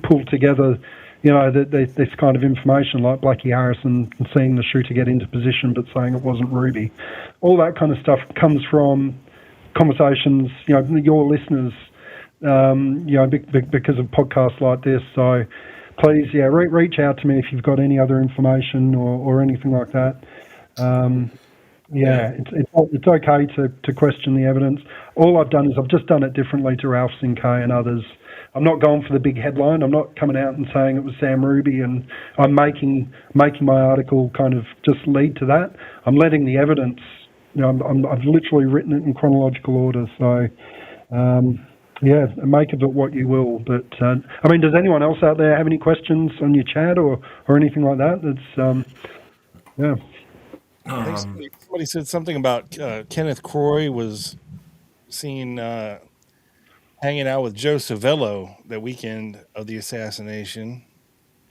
pull together, this kind of information, like Blackie Harrison seeing the shooter get into position but saying it wasn't Ruby. All that kind of stuff comes from conversations, your listeners, because of podcasts like this. So please, reach out to me if you've got any other information or anything like that. It's okay to question the evidence. All I've done is I've just done it differently to Ralph Sincay and others. I'm not going for the big headline. I'm not coming out and saying it was Sam Ruby, and I'm making my article kind of just lead to that. I'm letting the evidence. I've literally written it in chronological order. So, make of it what you will. But does anyone else out there have any questions on your chat or anything like that? That's I think somebody said something about Kenneth Croy was seen hanging out with Joe Civello that weekend of the assassination.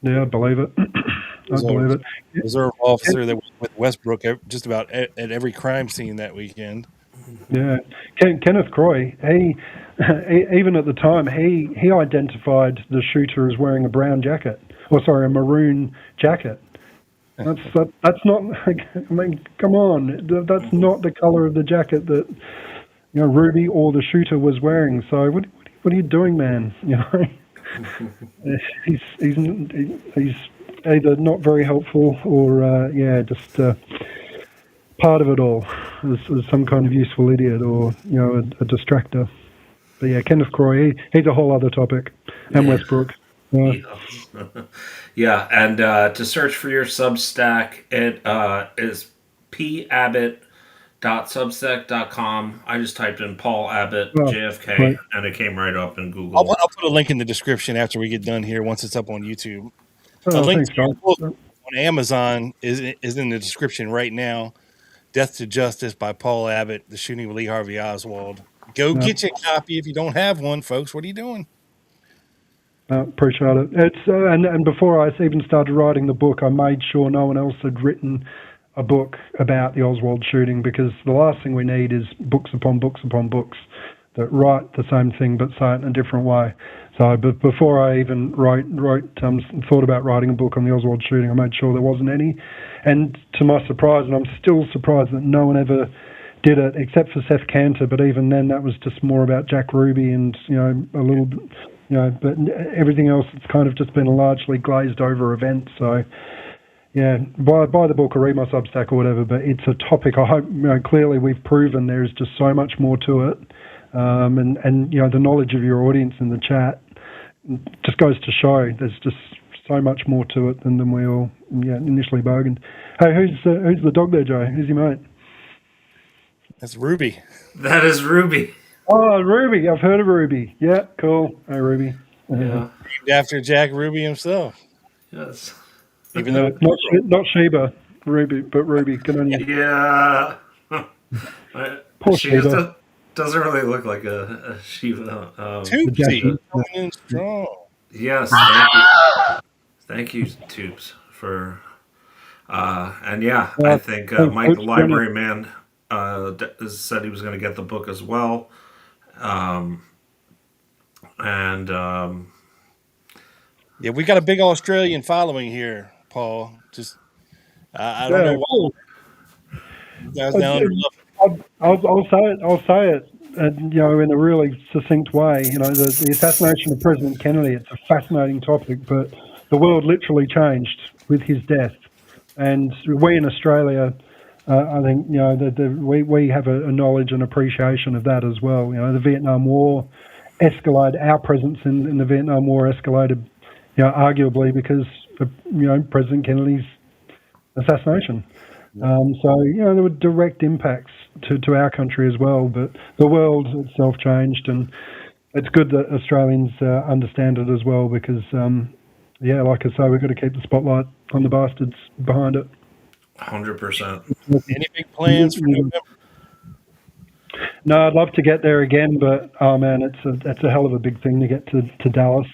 Yeah, I believe it. Reserve officer that was with Westbrook just about at every crime scene that weekend. Yeah, Kenneth Croy. He even at the time he identified the shooter as wearing a a maroon jacket. That's not. Come on, that's not the color of the jacket that Ruby or the shooter was wearing. So what are you doing, man? He's either not very helpful or just part of it all as some kind of useful idiot or a distractor. But yeah, Kenneth Croy, he's a whole other topic, and Westbrook. Yeah. Yeah, and to search for your Substack, it is pabbott.substack.com. I just typed in Paul Abbott Oh, JFK, great. and it came right up in I'll Google. put, I'll put a link in the description after we get done here. Once it's up on YouTube, a Oh, link thanks, to your guys. book on Amazon is in the description right now. Death to Justice by Paul Abbott, The Shooting of Lee Harvey Oswald. Go get your copy if you don't have one, folks. What are you doing? Appreciate it. It's and before I even started writing the book, I made sure no one else had written a book about the Oswald shooting, because the last thing we need is books upon books upon books that write the same thing but say it in a different way. So, but before I even thought about writing a book on the Oswald shooting, I made sure there wasn't any. And to my surprise, and I'm still surprised that no one ever did it except for Seth Cantor, but even then that was just more about Jack Ruby and, a little bit, but everything else, it's kind of just been a largely glazed over event. So, yeah, buy the book or read my Substack or whatever, but it's a topic I hope, clearly we've proven there's just so much more to it. And the knowledge of your audience in the chat just goes to show there's just so much more to it than we all initially bargained. Hey, who's the dog there, Joe? Who's your mate? That's Ruby. That is Ruby. Oh, Ruby. I've heard of Ruby. Yeah, cool. Hey, Ruby. Yeah. Named after Jack Ruby himself. Yes. Even though not Sheba, Ruby, but Ruby. Good on you. Yeah. Poor She Sheba. doesn't really look like a Shiva. Toopsy coming in strong. Yes, thank you. Thank you, Tubes, for and yeah, I think Mike the library man said he was going to get the book as well. Yeah, we got a big Australian following here, Paul. Just I don't know why. You guys down there love it. I'll say it, and in a really succinct way. The assassination of President Kennedy. It's a fascinating topic, but the world literally changed with his death, and we in Australia, I think we have a knowledge and appreciation of that as well. The Vietnam War escalated. Our presence in the Vietnam War escalated, arguably because of President Kennedy's assassination. So there were direct impacts to our country as well, but the world itself changed, and it's good that Australians understand it as well, because like I say, we've got to keep the spotlight on the bastards behind it. 100%. Any big plans for November? No, I'd love to get there again, but oh man, it's a hell of a big thing to get to Dallas.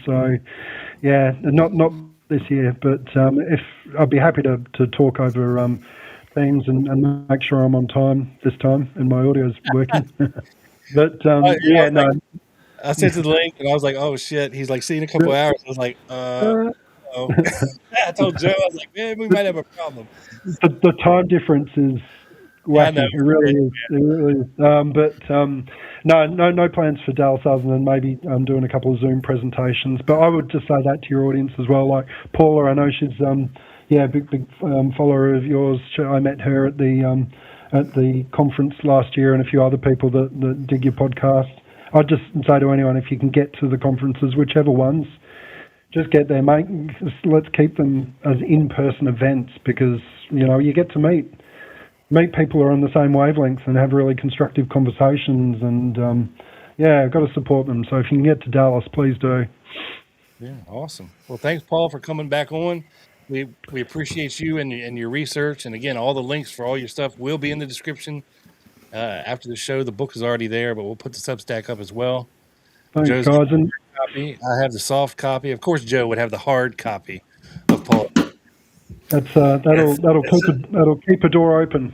So yeah, not this year, but if I'd be happy to talk over things and make sure I'm on time this time and my audio's working. But no. I sent the link and I was like, oh shit. He's like, see you in a couple hours. I was like, oh. I told Joe, I was like, man, we might have a problem. The time difference is wacky. It really is. It really is. No plans for Dallas other than maybe doing a couple of Zoom presentations. But I would just say that to your audience as well. Like Paula, I know she's big follower of yours. I met her at the conference last year, and a few other people that dig your podcast. I'd just say to anyone, if you can get to the conferences, whichever ones, just get there, mate. Let's keep them as in-person events, because you get to meet people who are on the same wavelengths and have really constructive conversations, and I've got to support them. So if you can get to Dallas, please do. Yeah, awesome. Well, thanks, Paul, for coming back on. We appreciate you and your research, and again, all the links for all your stuff will be in the description after the show. The book is already there, but we'll put the Substack up as well. Thanks, Joe's guys. Copy. I have the soft copy. Of course, Joe would have the hard copy of Paul. That'll keep a door open.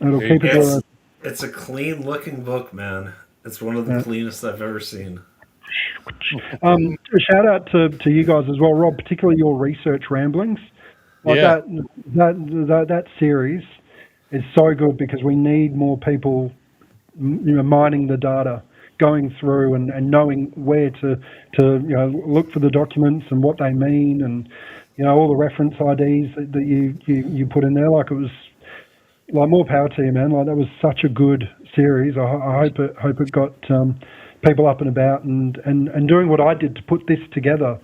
It's a clean looking book, man. It's one of the cleanest I've ever seen. A shout out to you guys as well, Rob, particularly your research ramblings. That series is so good, because we need more people mining the data, going through and knowing where to look for the documents and what they mean, and all the reference IDs that you put in there. Like, it was like, more power to you, man. Like, that was such a good series. I hope it got people up and about and doing what I did to put this together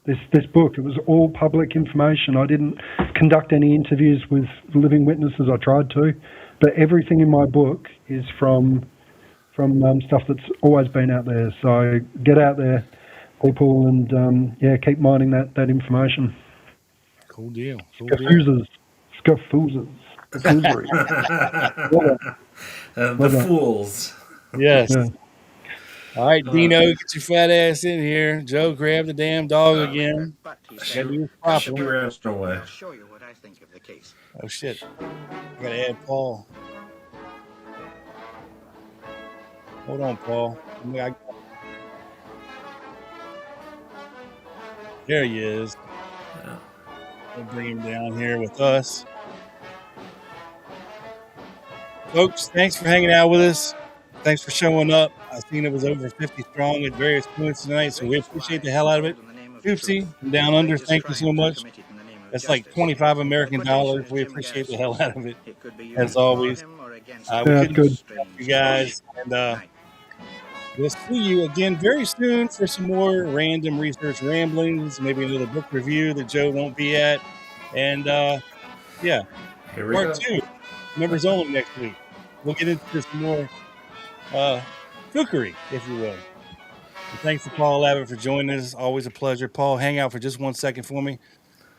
this book. It was all public information. I didn't conduct any interviews with living witnesses. I tried to, but everything in my book is from stuff that's always been out there. So get out there, people, and keep mining that information. Cool deal. Scafoozers. The fools. Yes. Yeah. All right, Dino, get your fat ass in here. Joe, grab the damn dog again. She ran away. I'll show you what I think of the case. Oh shit! I gotta add Paul. Hold on, Paul. There he is. We'll bring him down here with us. Folks, thanks for hanging out with us. Thanks for showing up. I seen it was over 50 strong at various points tonight, so we appreciate the hell out of it. Oopsie, from down under, thank you so much. That's like $25 American. We appreciate the hell out of it, as always. We couldn't stop you guys, and we'll see you again very soon for some more random research ramblings, maybe a little book review that Joe won't be at, and Here we part go. 2, members only next week. We'll get into some more fook-ery, if you will. And thanks to Paul Abbott for joining us. Always a pleasure. Paul, hang out for just 1 second for me.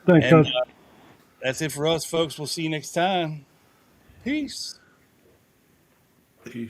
Thanks, And guys. that's it for us, folks. We'll see you next time. Peace. Peace.